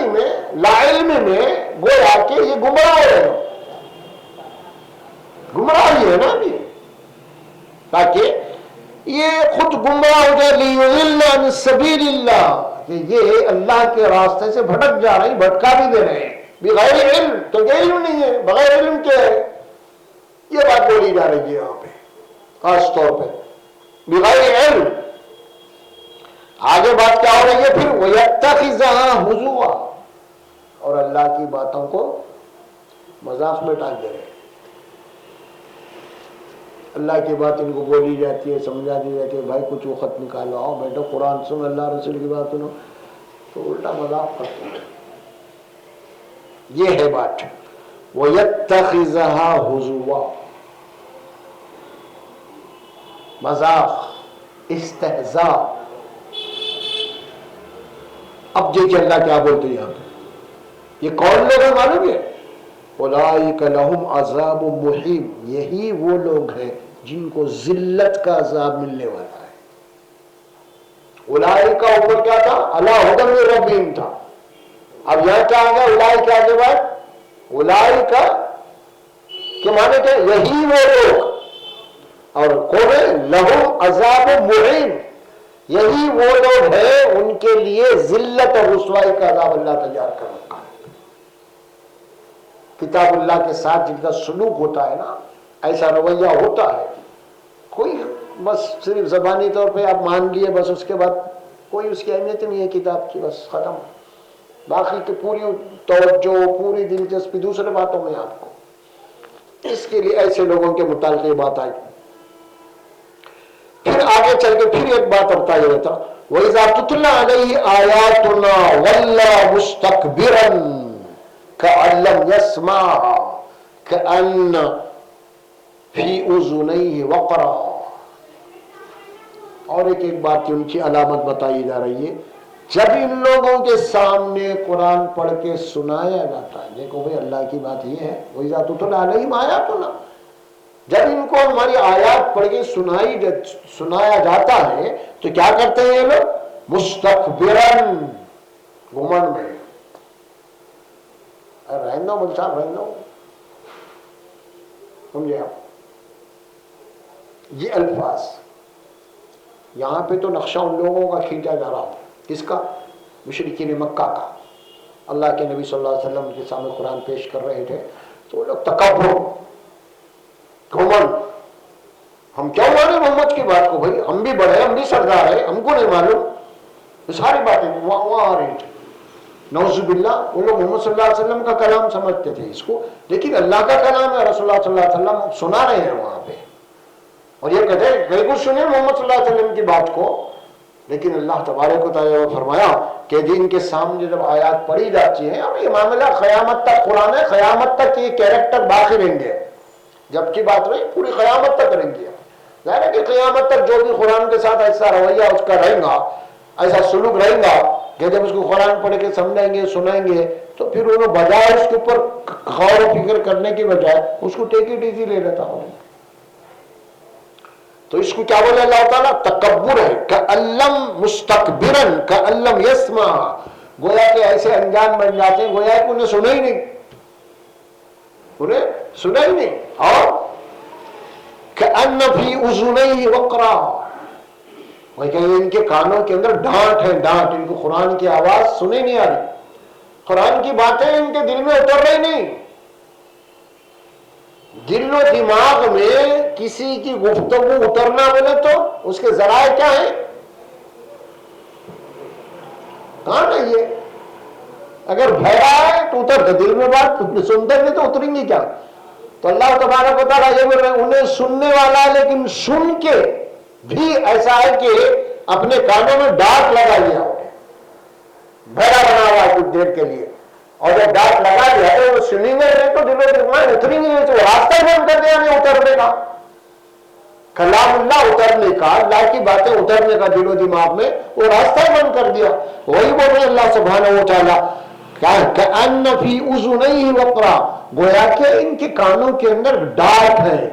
میں لا علم میں گویا کہ یہ گمراہ ہے، گمراہی ہے نا ابھی، تاکہ یہ خود گمراہ ہو جائے، لِيُضِلَّ عَن سَبِيلِ اللَّهِ، کہ یہ اللہ کے راستے سے بھٹک جا رہے ہیں، بھٹکا بھی دے رہے ہیں، بغیر علم، تو یہ علم نہیں ہے، بغیر علم کیا ہے؟ یہ بات بولی جا رہی ہے یہاں پہ خاص طور پہ، بغیر علم۔ آگے بات کیا ہو رہی ہے پھر؟ وَيَتَّخِذَهَا هُزُوًا، اور اللہ کی باتوں کو مذاق میں ڈال دے رہے ہیں۔ اللہ کی بات ان کو بولی جاتی ہے، سمجھا دی جاتی ہے، بھائی کچھ وقت نکالو، آؤ بیٹھو قرآن سنو، اللہ رسول کی بات سنو، تو الٹا مذاق کرتے ہیں۔ یہ ہے بات، وَيَتَّخِذَهَا هُزُوًا، مذاق، استہزاء۔ اب دیکھیے اللہ کیا بولتے ہیں یہاں پہ، یہ کون لوگ ہیں معلوم ہے؟ اولئک لہم عذاب مہین، یہی وہ لوگ ہیں جن کو ذلت کا عذاب ملنے والا ہے۔ اولئک کا اوپر کیا تھا؟ علی ھدی من ربہم تھا، اب یہاں کیا آ گیا؟ اولئک کے بعد اولئک کے معنی کیا؟ یہی وہ لوگ، اور کون ہے؟ لہم عذاب مہین، یہی وہ لوگ ہیں ان کے لیے ذلت اور رسوائی کا عذاب اللہ تیار کر رکھا ہے۔ کتاب اللہ کے ساتھ جن کا سلوک ہوتا ہے نا، ایسا رویہ ہوتا ہے، کوئی بس صرف زبانی طور پہ آپ مان لیے، بس اس کے بعد کوئی اس کی اہمیت نہیں ہے کتاب کی، بس ختم۔ باقی تو پوری توجہ، پوری دلچسپی دوسرے باتوں میں آپ کو۔ اس کے لیے ایسے لوگوں کے متعلق یہ بات آئی۔ پھر آگے چل کے پھر ایک بات ابتا یہ رہتا، وَإِذَا تُتْلَىٰ عَلَيْهِ آيَاتُنَا وَلَّىٰ مُسْتَكْبِرًا كَأَن لَّمْ يَسْمَعْهَا كَأَنَّ فِي أُذُنَيْهِ وَقْرًا۔ اور ایک بات کی ان کی علامت بتائی جا رہی ہے، جب ان لوگوں کے سامنے قرآن پڑھ کے سنایا جاتا ہے، دیکھو بھئی اللہ کی بات یہ ہے، وَإِذَا تُتْلَىٰ عَلَيْهِمْ آيَاتُنَا، جب ان کو ہماری آیات پڑھ کے سنایا جاتا ہے تو کیا کرتے ہیں یہ لوگ؟ مستکبرن، گھمنڈ میں۔ رہنے دو مل صاحب، رہنے دو، سمجھے آپ؟ یہ الفاظ یہاں پہ تو نقشہ ان لوگوں کا کھینچا جا رہا ہو، کس کا؟ مشرکین مکہ کا۔ اللہ کے نبی صلی اللہ علیہ وسلم کے سامنے قرآن پیش کر رہے تھے تو وہ لوگ تکبر، گھمنڈ، ہم کیوں مانے محمد کی بات کو؟ بھائی ہم بھی بڑے، ہم بھی سردار ہیں، ہم کو نہیں معلوم؟ یہ ساری باتیں وہاں آ رہی تھی۔ نعوذ باللہ، وہ لوگ محمد صلی اللہ علیہ وسلم کا کلام سمجھتے تھے اس کو، لیکن اللہ کا کلام ہے، رسول اللہ صلی اللہ علیہ وسلم سنا رہے ہیں وہاں پہ، اور یہ کہتے ہیں کئی کچھ سنیں محمد صلی اللہ علیہ وسلم کی بات کو، لیکن اللہ تبارک و تعالیٰ نے فرمایا کہ دین کے سامنے جب آیات پڑھی جاتی ہیں، اور یہ معاملہ قیامت تک قرآن ہے، قیامت تک یہ کیریکٹر باقی رہیں گے، جب کی بات نہیں پوری قیامت تک رہیں گے۔ ظاہر ہے کہ قیامت تک جو بھی قرآن کے ساتھ ایسا رویہ اس کا رہے گا، ایسا سلوک رہے گا کہ جب اس کو قرآن پڑھ کے سمجھیں گے، سنائیں گے، تو پھر انہوں بجائے اس کے اوپر غور و فکر کرنے کی بجائے اس کو ٹیک اٹ ایزی لے لیتا ہوں۔ تو اس کو کیا بولے اللہ تعالیٰ؟ تکبر ہے، کَأَلَّمْ مُسْتَكْبِرًا کَأَلَّمْ يَسْمَعْ، گویا کہ ایسے انجان بن جاتے ہیں گویا کہ انہیں سنا ہی نہیں، انہیں سنا ہی نہیں، اور كأن في أذنيه وقرا، وہ کہ ان کے کانوں کے اندر ڈانٹ ہے، ڈانٹ، ان کو قرآن کی آواز سنے نہیں آ رہی، قرآن کی باتیں ان کے دل میں اتر رہی نہیں۔ دل و دماغ میں کسی کی گفتگو اترنا بولے تو اس کے ذرائع کیا ہیں؟ کہاں نہیں ہے؟ اگر بھیڑا ہے تو اترتے، دل میں بات سنتے نہیں تو اتریں گی کیا؟ تو اللہ تبارک و تعالیٰ یہ بول رہے ہیں انہیں سننے والا ہے، لیکن سن کے بھی ایسا ہے کہ اپنے کانوں میں ڈانٹ لگا لیا، بھیڑا بنا ہوا ہے کچھ دیر کے لیے، اور جب ڈانٹ لگا لیا تو وہ سنیں گے نہیں تو دل و دماغ اتری نہیں، تو راستہ بند کر دیا نہیں اترنے کا، کلام اللہ اترنے کا، اللہ کی باتیں اترنے کا دل و دماغ میں، وہ راستہ بند کر دیا۔ وہی بول رہے اللہ سبحانہ و تعالیٰ کأن فی اذنیہ وقرا، گویا کہ ان کے کانوں کے اندر ڈانٹ ہے،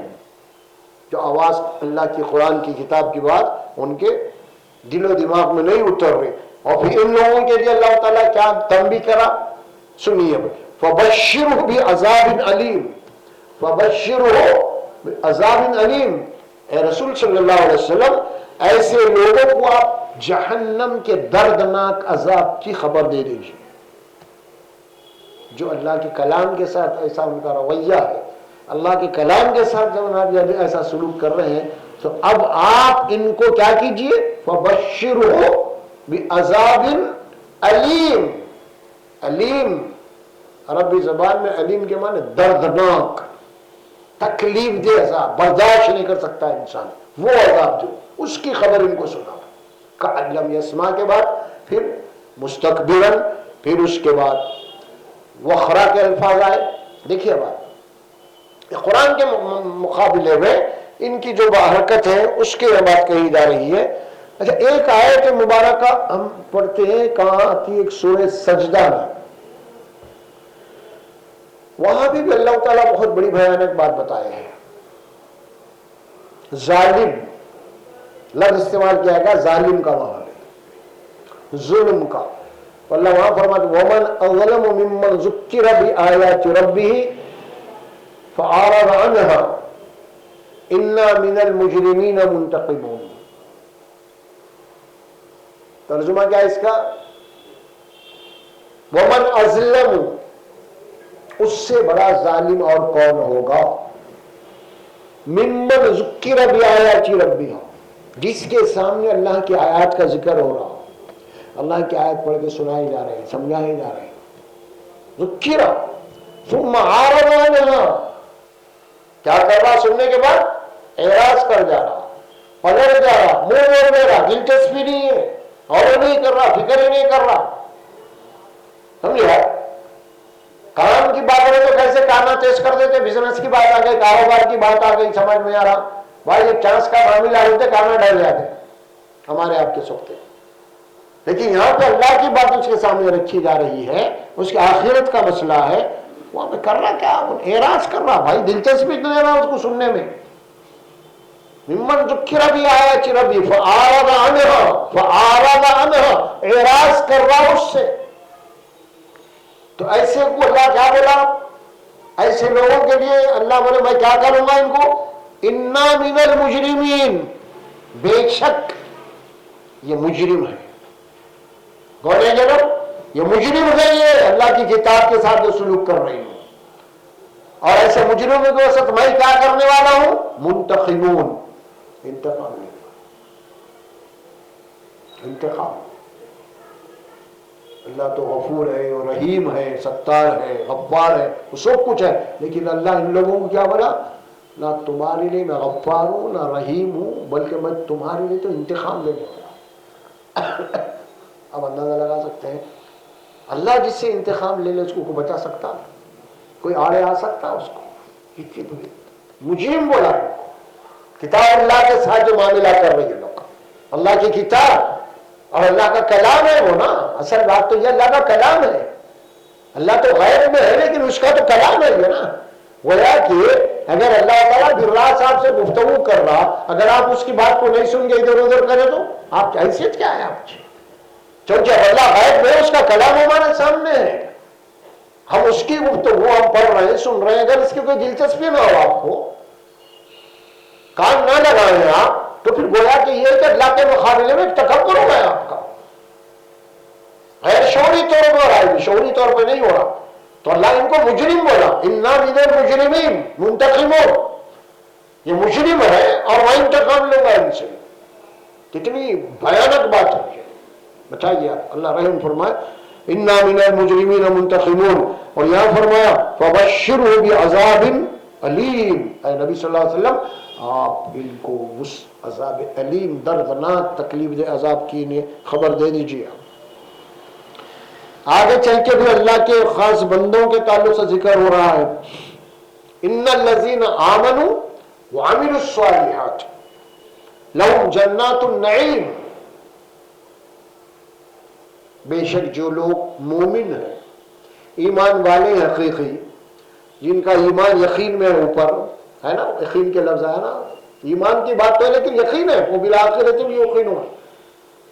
جو آواز اللہ کی قرآن کی کتاب کی بات ان کے دل و دماغ میں نہیں اتر رہی۔ اور پھر ان لوگوں کے لیے اللہ تعالیٰ کیا تنبیہ کرا؟ سنیے، فبشرہ بعذاب علیم، فبشرہ بعذاب علیم، اے رسول صلی اللہ علیہ وسلم ایسے لوگوں کو آپ جہنم کے دردناک عذاب کی خبر دے دیجیے، جو اللہ کے کلام کے ساتھ ایسا ان کا رویہ ہے، اللہ کے کلام کے ساتھ جب ایسا سلوک کر رہے ہیں، تو اب آپ ان کو کیا کیجئے؟ فَبَشِّرْهُ بِعَذَابٍ علیم، علیم عربی زبان میں علیم کے معنی دردناک، تکلیف دہ عذاب، برداشت نہیں کر سکتا انسان، وہ عذاب جو اس کی خبر ان کو سنا۔ کأن لم یسمع کے بعد پھر مستکبرن، پھر اس کے بعد وخرا کے الفاظ آئے۔ دیکھیے بات، قرآن کے مقابلے میں ان کی جو حرکت ہے اس کے بات کہی جا رہی ہے۔ اچھا، ایک آیت مبارکہ ہم پڑھتے ہیں، کہاں آتی ہے؟ ایک سورہ سجدہ میں، وہاں بھی اللہ تعالیٰ بہت بڑی بھیانک بات بتائے ہیں۔ ظالم لفظ استعمال کیا گیا، ظالم کا وہاں ہے، ظلم کا۔ اللہ وہاں فرماتے وَمَنْ أَظْلَمُ مِمَّنْ ذُكِّرَ بِآيَاتِ رَبِّهِ فَأَعْرَضَ عَنْهَا إِنَّا مِنَ الْمُجْرِمِينَ مُنْتَقِمُونَ۔ کون ہے یہ؟ اگر بھیڑا ہے تو اتر دے، دل و دماغ میں کسی کی گفتگو اترنا بولے تو اس کے ذرائع کیا ہیں؟ ترجمہ کیا اس کا؟ ومن اظلم، اس سے بڑا ظالم اور کون ہوگا؟ ممن ذکر بآیات ربہ، جس کے سامنے اللہ کی آیات کا ذکر ہو رہا، اللہ کی آیت پڑھ کے سنائے جا رہے ہیں، سمجھائے جا رہے ہیں، ذکر ثم اعرض عنہا، کیا کر رہا؟ سننے کے بعد اعراض کر جا رہا، پلٹ جا رہا، منہ موڑ دے رہا، دلچسپی نہیں ہے، اور نہیں کر رہا، فکر ہی نہیں کر رہا. سمجھا؟ کام کی بات کرے تو کیسے کانا تیز کر دیتے، بزنس کی بات آ گئی، کاروبار کی بات آ گئی، سمجھ میں آ رہا بھائی ایک چانس کا معاملہ ہوتے کانا ڈر جاتے ہمارے آپ کے سوکھتے. لیکن یہاں پہ اللہ کی بات اس کے سامنے رکھی جا رہی ہے، اس کی آخرت کا مسئلہ ہے، وہاں پہ کر رہا کیا؟ اعراض کر رہا بھائی، دلچسپی تو دے رہا اس کو سننے میں. ممن ذکر بآیات ربہ فأعرض عنہا، اعراض کر رہا اس سے. تو ایسے کو اللہ کیا بولا؟ ایسے لوگوں کے لیے اللہ بولے میں کیا کروں گا ان کو؟ انا من المجرمین، بے شک یہ مجرم ہے. کون ہے جناب؟ یہ مجرم ہے، یہ اللہ کی کتاب کے ساتھ جو سلوک کر رہے ہیں. اور ایسے مجرموں کے وسط میں کیا کرنے والا ہوں؟ منتقمون، انتقام لے گا. انتقام. اللہ تو غفور ہے اور رحیم ہے، ستار ہے، غفار ہے، وہ سب کچھ ہے. لیکن اللہ ان لوگوں کو کیا بولا؟ نہ تمہارے لیے میں غفار ہوں نہ رحیم ہوں، بلکہ میں تمہارے لیے تو انتقام لینے والا. اب اندازہ لگا سکتے ہیں اللہ جس سے انتقام لے لے اس کو بچا سکتا؟ کوئی آڑے آ سکتا اس کو؟ مجرم بولا. کتاب اللہ کے ساتھ جو معاملہ کر رہی ہے لوگ، اللہ کی کتاب اور اللہ کا کلام ہے وہ نا. اصل بات تو یہ اللہ کا کلام ہے. اللہ تو غیب میں ہے لیکن اس کا تو کلام ہے یہ نا. گویا کہ اگر اللہ تعالیٰ برا صاحب سے گفتگو کر رہا، اگر آپ اس کی بات کو نہیں سن کے ادھر ادھر کرے تو آپ حیثیت کیا ہے آپ کی؟ چونکہ اللہ غیب میں، اس کا کلام ہمارے سامنے ہے. ہم اس کی گفتگو ہم پڑھ رہے ہیں، سن رہے ہیں. اگر اس کی کوئی دلچسپی نہ ہو، آپ کو کان نہ لگائیں آپ، تو پھر گویا کہ یہ کہ اللہ کے مقابلے میں تکبر ہو گیا آپ کا. غیر شعوری طور پر آئے گی، شعوری طور پہ نہیں ہو رہا. تو اللہ ان کو مجرم بولا. انا من المجرمین منتقمون، یہ مجرم ہے اور میں انتقام لوں گا ان سے. کتنی بھیانک بات ہے. بتائیے آپ، اللہ رحم فرمائے. انا من المجرمین منتقمون. اور یہاں فرمایا فبشرہ بعذاب علیم. اے نبی صلی اللہ علیہ وسلم آپ ان کو اس عذاب علیم، دردناک تکلیف دہ عذاب کی خبر دے دیجیے. آگے چل کے بھی اللہ کے خاص بندوں کے تعلق سے ذکر ہو رہا ہے. ان الذین آمنوا وعملوا الصالحات لهم جنات النعیم. بے شک جو لوگ مومن ہیں، ایمان والے حقیقی، جن کا ایمان یقین میں اوپر ہے نا، یقین کے لفظ ہے نا، ایمان کی بات تو ہے لیکن یقین ہے، وہ بالآخرۃ هم یوقنون.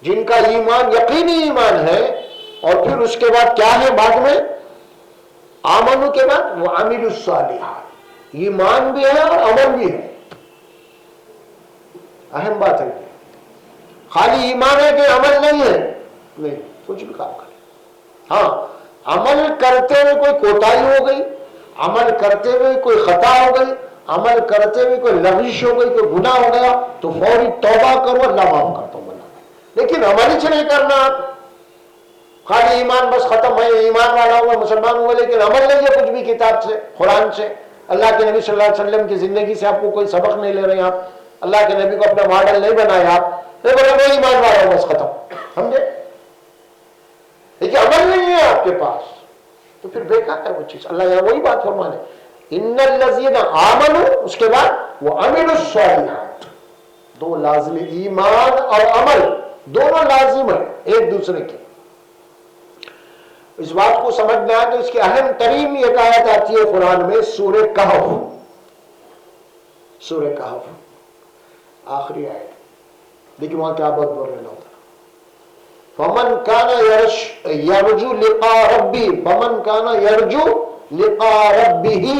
جن کا ایمان یقینی ایمان ہے، اور پھر اس کے بعد کیا ہے بعد میں؟ آمنو کے بعد وہ عاملوا الصالحات، ایمان بھی ہے اور عمل بھی ہے. اہم بات ہے. خالی ایمان ہے کہ عمل نہیں ہے؟ نہیں، کچھ بھی کام کرے. ہاں، عمل کرتے ہوئے کوئی کوتاہی ہو گئی، عمل کرتے ہوئے کوئی خطا ہو گئی، عمل کرتے ہوئے کوئی لغزش ہو گئی، کوئی گناہ ہو گیا تو فوری توبہ کرو، اللہ معاف کرتا ہوں. لیکن عمل ہی نہیں کرنا. خالی ایمان بس ختم، میں ایمان والا ہوا، مسلمان ہوا، لیکن عمل نہیں ہے کچھ بھی کتاب سے، قرآن سے، اللہ کے نبی صلی اللہ علیہ وسلم کی زندگی سے آپ کو کوئی سبق نہیں لے رہے ہیں. آپ اللہ کے نبی کو اپنا ماڈل نہیں بنایا، آپ میں ایمان والا ہوں بس ختم. سمجھے؟ لیکن عمل نہیں ہے آپ کے پاس تو پھر بیکار ہے وہ چیز. اللہ یہاں وہی بات فرمانے ان الذین آمنوا، اس کے بعد وہ عملوا الصالحات. دو لازم، ایمان اور عمل دونوں لازم ہیں ایک دوسرے کے. اس بات کو سمجھنا ہے تو اس کی اہم ترین ایک آیت آتی ہے قرآن میں، سورہ کہف. سورہ کہف آخری آیت، لیکن وہاں کیا بات بول رہے ہوتا؟ فمن کان یرجو لقاء ربی، فمن کان یرجو لقاء ربہ،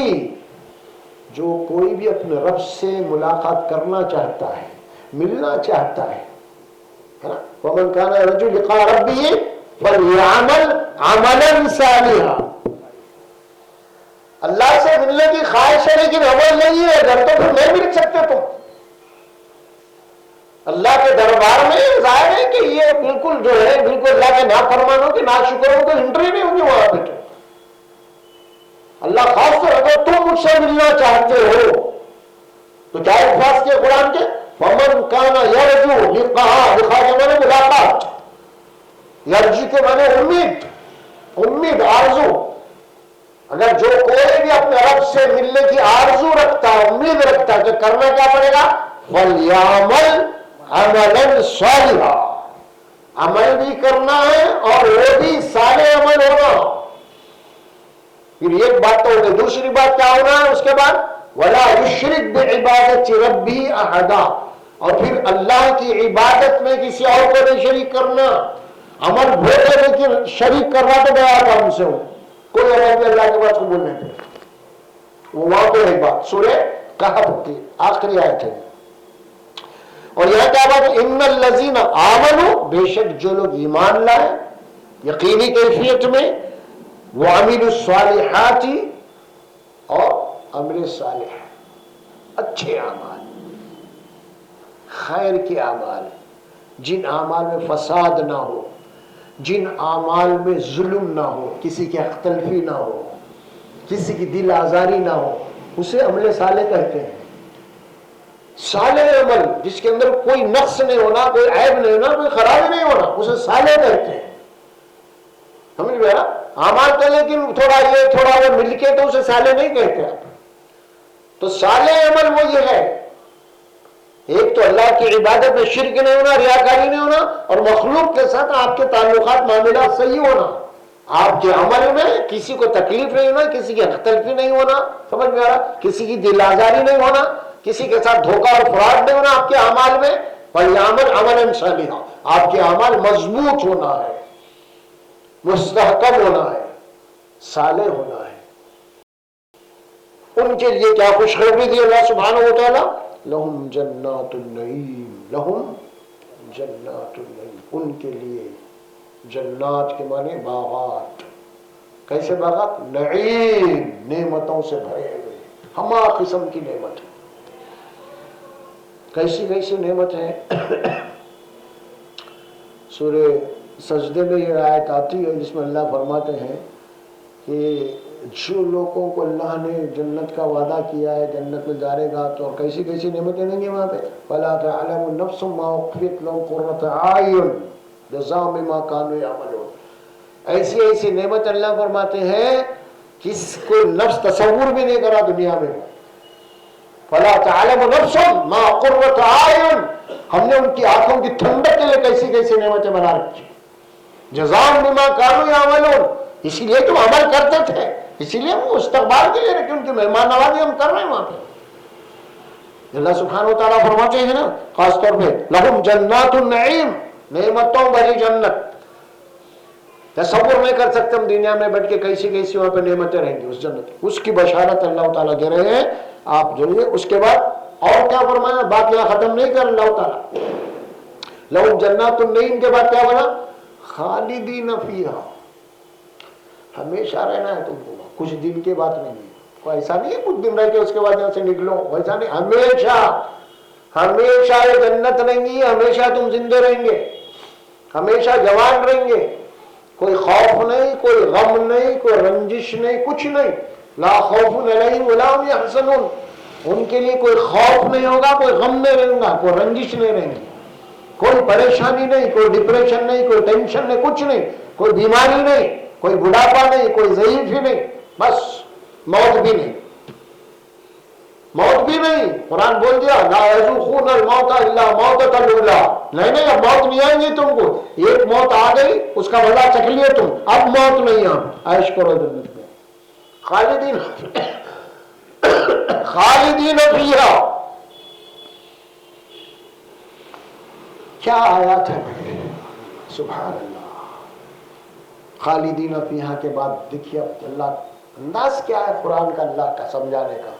جو کوئی بھی اپنے رب سے ملاقات کرنا چاہتا ہے، ملنا چاہتا ہے، ہے نا، ومن کان یرجو لقاء ربہ فلیعمل عملا صالحا. اللہ سے ملنے کی خواہش ہے لیکن عمل نہیں ہے، گھر تو پھر نہیں مل سکتے تم. اللہ کے دربار میں ظاہر ہے کہ یہ بالکل جو ہے بالکل اللہ کے نافرمانوں کے ناشکروں کو انٹری نہیں ہوگی وہاں پہ. اللہ خاص طور اگر تم مجھ سے ملنا چاہتے ہو تو کیا الفاظ کے قرآن کے ومن کان یرجو لقاء کے معنی ملاقات، یرجو کے معنی امید، امید آرزو. اگر جو کوئی بھی اپنے رب سے ملنے کی آرزو رکھتا ہے، امید رکھتا ہے، تو کرنا کیا پڑے گا؟ وَلْيَعْمَلْ عَمَلًا صَالِحًا، عمل بھی کرنا ہے اور وہ بھی صالح عمل ہونا. پھر ایک بات تو ہوگی، دوسری بات کیا ہونا ہے اس کے بعد؟ وَلَا يُشْرِكْ بِعِبَادَةِ رَبِّهِ أَحَدًا، اور پھر اللہ کی عبادت میں کسی اور کو نہیں شریک کرنا. عمل بھولے لیکن شریک کر رہا تو گیا تھا ہم سے ہو، کوئی عمل بھی اللہ کے بات کو بولنے پہ. وہ وہاں پہ ایک بات سورہ کہف کی آخری آیت ہے. اور یہاں کیا بات ہے؟ ان الذین آمنوا، بے شک جو لوگ ایمان لائے یقینی کیفیت میں، وعملوا الصالحات، اور عمل صالح، اچھے اعمال، خیر کے اعمال، جن اعمال میں فساد نہ ہو، جن اعمال میں ظلم نہ ہو، کسی کی حق تلفی نہ ہو، کسی کی دل آزاری نہ ہو، اسے عمل صالح کہتے ہیں. صالح عمل جس کے اندر کوئی نقص نہیں ہونا، کوئی عیب نہیں ہونا، کوئی خرابی نہیں ہونا، اسے صالح کہتے ہیں. سمجھ میں آیا؟ اعمال تو لیکن تھوڑا یہ تھوڑا وہ مل کے تو اسے صالح نہیں کہتے آپ. تو صالح عمل وہ یہ ہے، ایک تو اللہ کی عبادت میں شرک نہیں ہونا، ریاکاری نہیں ہونا، اور مخلوق کے ساتھ آپ کے تعلقات معاملات صحیح ہونا. آپ کے عمل میں کسی کو تکلیف نہیں ہونا، کسی کی حق تلفی نہیں ہونا، سمجھ میں آ رہا، کسی کی دل آزاری نہیں ہونا، کسی کے ساتھ دھوکہ اور فراڈ نہیں ہونا آپ کے اعمال میں. وَلْيَعْمَلْ عَمَلًا صَالِحًا، آپ کے اعمال مضبوط ہونا ہے، مستحکم ہونا ہے، صالح ہونا ہے. ان کے لیے کیا خوشخبری دی اللہ سبحانہ و تعالیٰ؟ لہم جنات النعیم، لہم جنات النعیم، ان کے لیے جنات کے معنی باغات. کیسے باغات؟ نعیم، نعمتوں سے بھرے ہوئے، ہما قسم کی نعمت. کیسی کیسی نعمت ہے؟ سورہ سجدے میں یہ آیت آتی ہے جس میں اللہ فرماتے ہیں کہ جو لوگوں کو اللہ نے جنت کا وعدہ کیا ہے، جنت میں جانے گا تو کیسی کیسی نعمتیں دیں گے وہاں پہ. فَلَا تَعْلَمُ نَفْسٌ مَا أُخْفِيَتْ لَهُمْ قُرَّةَ أَعْيُنٍ جَزَاءً بِمَا كَانُوا يَعْمَلُونَ. ایسی ایسی نعمت اللہ فرماتے ہیں کس کو نفس تصور بھی نہیں کرا دنیا میں. فَلَا تَعْلَمُ نَفْسٌ مَا قُرَّةَ أَعْيُنٍ، ہم نے ان کی آنکھوں کی ٹھنڈک کے لیے کیسی کیسی نعمتیں بنا رکھی. جزاء بما كانوا يعملون، اسی لیے تم عمل کرتے تھے، اسی لیے ہم استقبال کے لیے رکھے، ان کی مہمان نوازی ہم کر رہے ہیں وہاں پہ. اللہ سبحانہ و تعالیٰ فرماتے ہیں نا خاص طور پہ لہم جنات النعیم، نعمتوں بھری جنت. تصور نہیں کر سکتے ہم دنیا میں بیٹھ کے کیسی کیسی وہاں پہ نعمتیں رہیں گی اس جنت. اس کی بشارت اللہ تعالیٰ دے رہے ہیں آپ جانیے. اس کے بعد اور کیا فرمایا؟ بات یہاں ختم نہیں کر اللہ تعالیٰ. لہم جنات النعیم کے بعد کیا بنا؟ خالدین فیہا، ہمیشہ رہنا ہے تم کو، کچھ دن کے بعد نہیں. کوئی ایسا نہیں ہے کچھ دن رہ کے اس کے بعد یہاں سے نکلو، ویسا نہیں. ہمیشہ ہمیشہ یہ جنت رہیں گی، ہمیشہ تم زندے رہیں گے، ہمیشہ جوان رہیں گے. کوئی خوف نہیں، کوئی غم نہیں، کوئی رنجش نہیں، کچھ نہیں. لا خوف علیہم ولا هم يحزنون، ان کے لیے کوئی خوف نہیں ہوگا، کوئی غم نہیں رہے گا، کوئی رنجش نہیں رہیں گی، کوئی پریشانی نہیں، کوئی ڈپریشن نہیں، کوئی ٹینشن نہیں، کچھ نہیں. کوئی بیماری نہیں، کوئی بڑھاپا نہیں، کوئی ضعیف ہی نہیں، بس موت بھی نہیں. موت بھی نہیں. قرآن بول دیا لا یذوقون الموت الا موتۃ الاولی، نہیں اب موت نہیں آئیں گی تم کو. ایک موت آ گئی اس کا مزہ چکھ لیے تم، اب موت نہیں. عیش کرو جنت میں خالدین خالدین فیہا. کیا آیات ہے سبحان اللہ. خالدین فیہا کے بعد دیکھیے اللہ انداز کیا ہے قرآن کا، اللہ کا سمجھانے کا.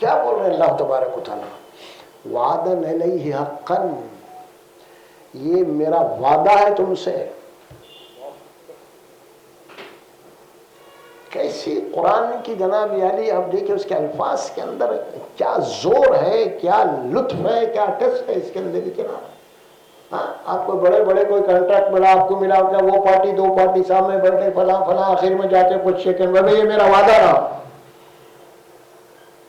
کیا بول رہے ہیں اللہ تبارک و تعالیٰ؟ وعدن علیہ حقا، یہ میرا وعدہ ہے تم سے. کیسی قرآن کی جناب عالی، آپ دیکھیں اس کے الفاظ کے اندر کیا زور ہے، کیا لطف ہے، کیا ٹچ ہے اس کے اندر جناب. ہاں، آپ کو بڑے بڑے کوئی کنٹریکٹ ملا، آپ کو ملا کیا، وہ پارٹی دو پارٹی سامنے بیٹھے فلاں فلاں، آخر میں جاتے کچھ سیکنڈ میں یہ میرا وعدہ رہا.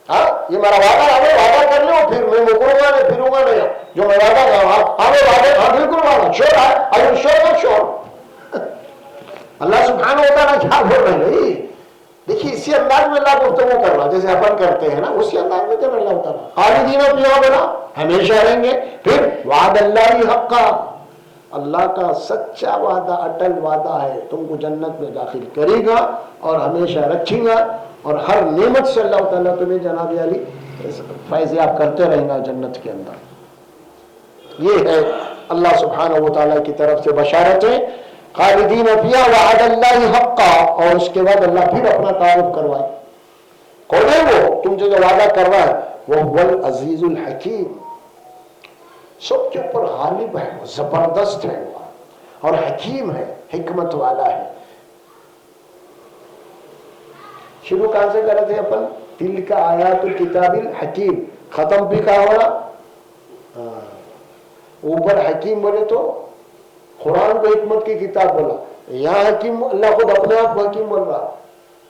ہاں، یہ میرا وعدہ رہا، میں وعدہ کر لوں پھر میں مکروں گا نہیں، پھروں گا نہیں. جو میں وعدہ کر رہا ہوں ہمیں وعدے، ہاں بالکل وعدہ، شور ہے، ارے شور ہے شور. اللہ سبحانہ و تعالیٰ کیا بول رہے ہیں؟ دیکھیے اسی انداز میں اللہ گفتگو کر رہا، جیسے اپن کرتے ہیں نا، اسی انداز میں کر اللہ تعالیٰ. خالدین فیہا بولا ہمیشہ رہیں گے. پھر وعد اللہ حقا، اللہ کا سچا وعدہ، اٹل وعدہ ہے، تم کو جنت میں داخل کرے گا اور ہمیشہ رکھے گا، اور ہر نعمت سے اللہ تعالیٰ تمہیں جناب علی فیض یاب کرتے رہیں گا جنت کے اندر. یہ ہے اللہ سبحانہ و تعالیٰ کی طرف سے بشارتیں. خالدین فیہا وعد اللہ حقا، اور اس کے بعد اللہ پھر اپنا تعارف کروائے. کون ہے وہ تم سے جو وعدہ کر رہا ہے؟ وہ هو العزیز الحکیم، سب کے اوپر غالب ہے، وہ زبردست ہے، وہ اور حکیم ہے، حکمت والا ہے. شروع کہاں سے کر رہے تھے اپن؟ تلک آیات الکتاب الحکیم، ختم بھی کہا ہونا. اوپر حکیم بولے تو قرآن کو حکمت کی کتاب بولا، یہاں حکیم اللہ خود اپنے آپ کو حکیم بول رہا،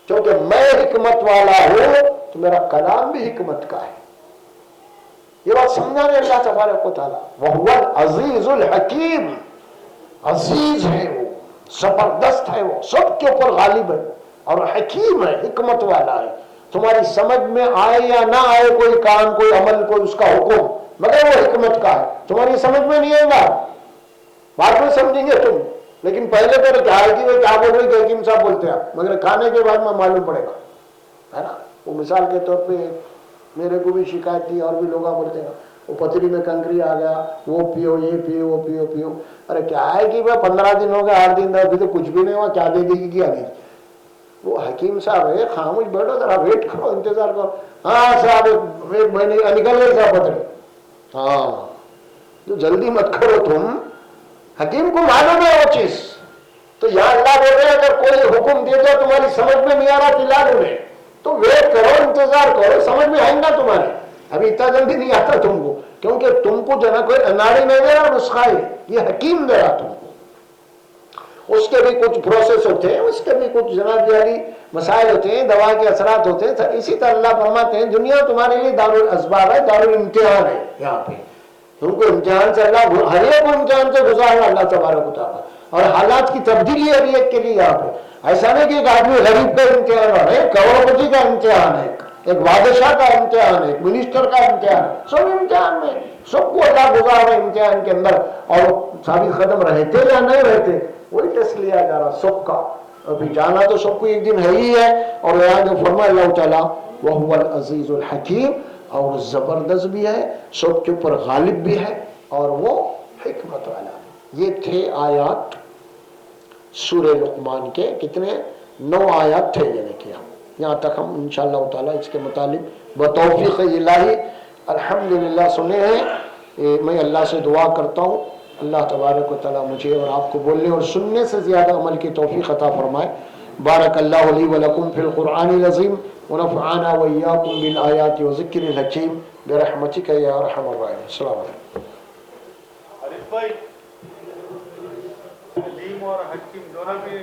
کیونکہ میں حکمت والا ہوں تو میرا کلام بھی حکمت کا ہے. یہ بات سمجھانے اللہ تبارک و تعالیٰ وَهُوَ الْعَزِيزُ الْحَكِيمُ، عزیز ہے وہ، زبردست ہے وہ، سب کے اوپر غالب ہے، اور حکیم ہے، حکمت والا ہے. تمہاری سمجھ میں آئے یا نہ آئے کوئی کام، کوئی عمل، کوئی اس کا حکم، مگر وہ حکمت کا ہے. تمہاری سمجھ میں نہیں آئے گا، بعد میں سمجھیں گے تم، لیکن پہلے تو کیا ہے کہ وہ کیا بول رہے کہ حکیم صاحب بولتے ہیں آپ، مگر کھانے کے بعد میں معلوم پڑے گا، ہے نا. وہ مثال کے طور پہ میرے کو بھی شکایت کی، اور بھی لوگ بولتے ہیں وہ پتری میں کنکری آ گیا، وہ پیو، یہ پیو، وہ پیو پیو. ارے کیا ہے کہ 15 دن ہو گئے، 8 دن ابھی تو کچھ بھی نہیں ہوا، کیا دے دے گی کیا نہیں. وہ حکیم صاحب ہے، خاموش بیٹھو ذرا، ویٹ کرو، انتظار کرو. ہاں صاحب 1 مہینے نکل گئے صاحب پتری. ہاں تو جلدی مت کرو تم، حکیم کو معلوم ہے وہ چیز. تو یہاں اللہ بول رہے ہیں اگر کوئی حکم دے دو تمہاری سمجھ میں نہیں آ رہا فی الحال انہیں، تو ویٹ کرو، انتظار کرو، سمجھ میں آئیں گا تمہارے. ابھی اتنا جلدی نہیں آتا تم کو، کیونکہ تم کو جو ہے نا کوئی اناڑی نہیں دے رہا نسخہ ہے، یہ حکیم دے رہا تم کو. اس کے بھی کچھ پروسیس ہوتے ہیں، اس کے بھی کچھ جناب جاری مسائل ہوتے ہیں، دوا کے اثرات ہوتے ہیں. اسی طرح اللہ فرماتے ہیں دنیا تمہارے لیے دارالاسباب ہے، دارالامتحان ہے. یہاں پہ تم کو امتحان سے اللہ، ہر ایک کو امتحان سے گزارا اللہ تبارک و تعالیٰ، اور حالات کی تبدیلی ہر ایک کے لیے یہاں پہ. ایسا نہیں کہ ایک آدمی غریب کا امتحان ہے، ایک کروڑپتی کا امتحان ہے، ایک بادشاہ کا امتحان ہے، ایک منسٹر کا امتحان ہے. سب امتحان میں، سب کو اللہ گزار رہے امتحان کے اندر، اور ثابت قدم رہتے یا نہیں رہتے وہی ٹیسٹ لیا جا رہا سب کا. ابھی جانا تو سب کو ایک دن ہے ہی ہے. اور یہاں جو فرمایا اللہ تعالیٰ وَهُوَ الْعَزِيزُ الْحَكِيمُ، اور زبردست بھی ہے، سب کے اوپر غالب بھی ہے، اور وہ حکمت والا. یہ تھے آیات سورہ لقمان کے، کتنے 9 آیات تھے. یہ دیکھیں یہاں تک ہم انشاءاللہ تعالیٰ اس کے متعلق بتوفیق الہی الحمدللہ سنے ہیں. میں اللہ سے دعا کرتا ہوں اللہ تبارک و تعالیٰ مجھے اور آپ کو بولنے اور سننے سے زیادہ عمل کی توفیق عطا فرمائے. بارک اللہ لی و لکم فی القرآن العظیم ونفعنا وإیاکم بالآیات وذکر الحکیم برحمتک یا ارحم الراحمین. السلام علیکم. عارف بھائی، علیم اور حکیم دونوں بھی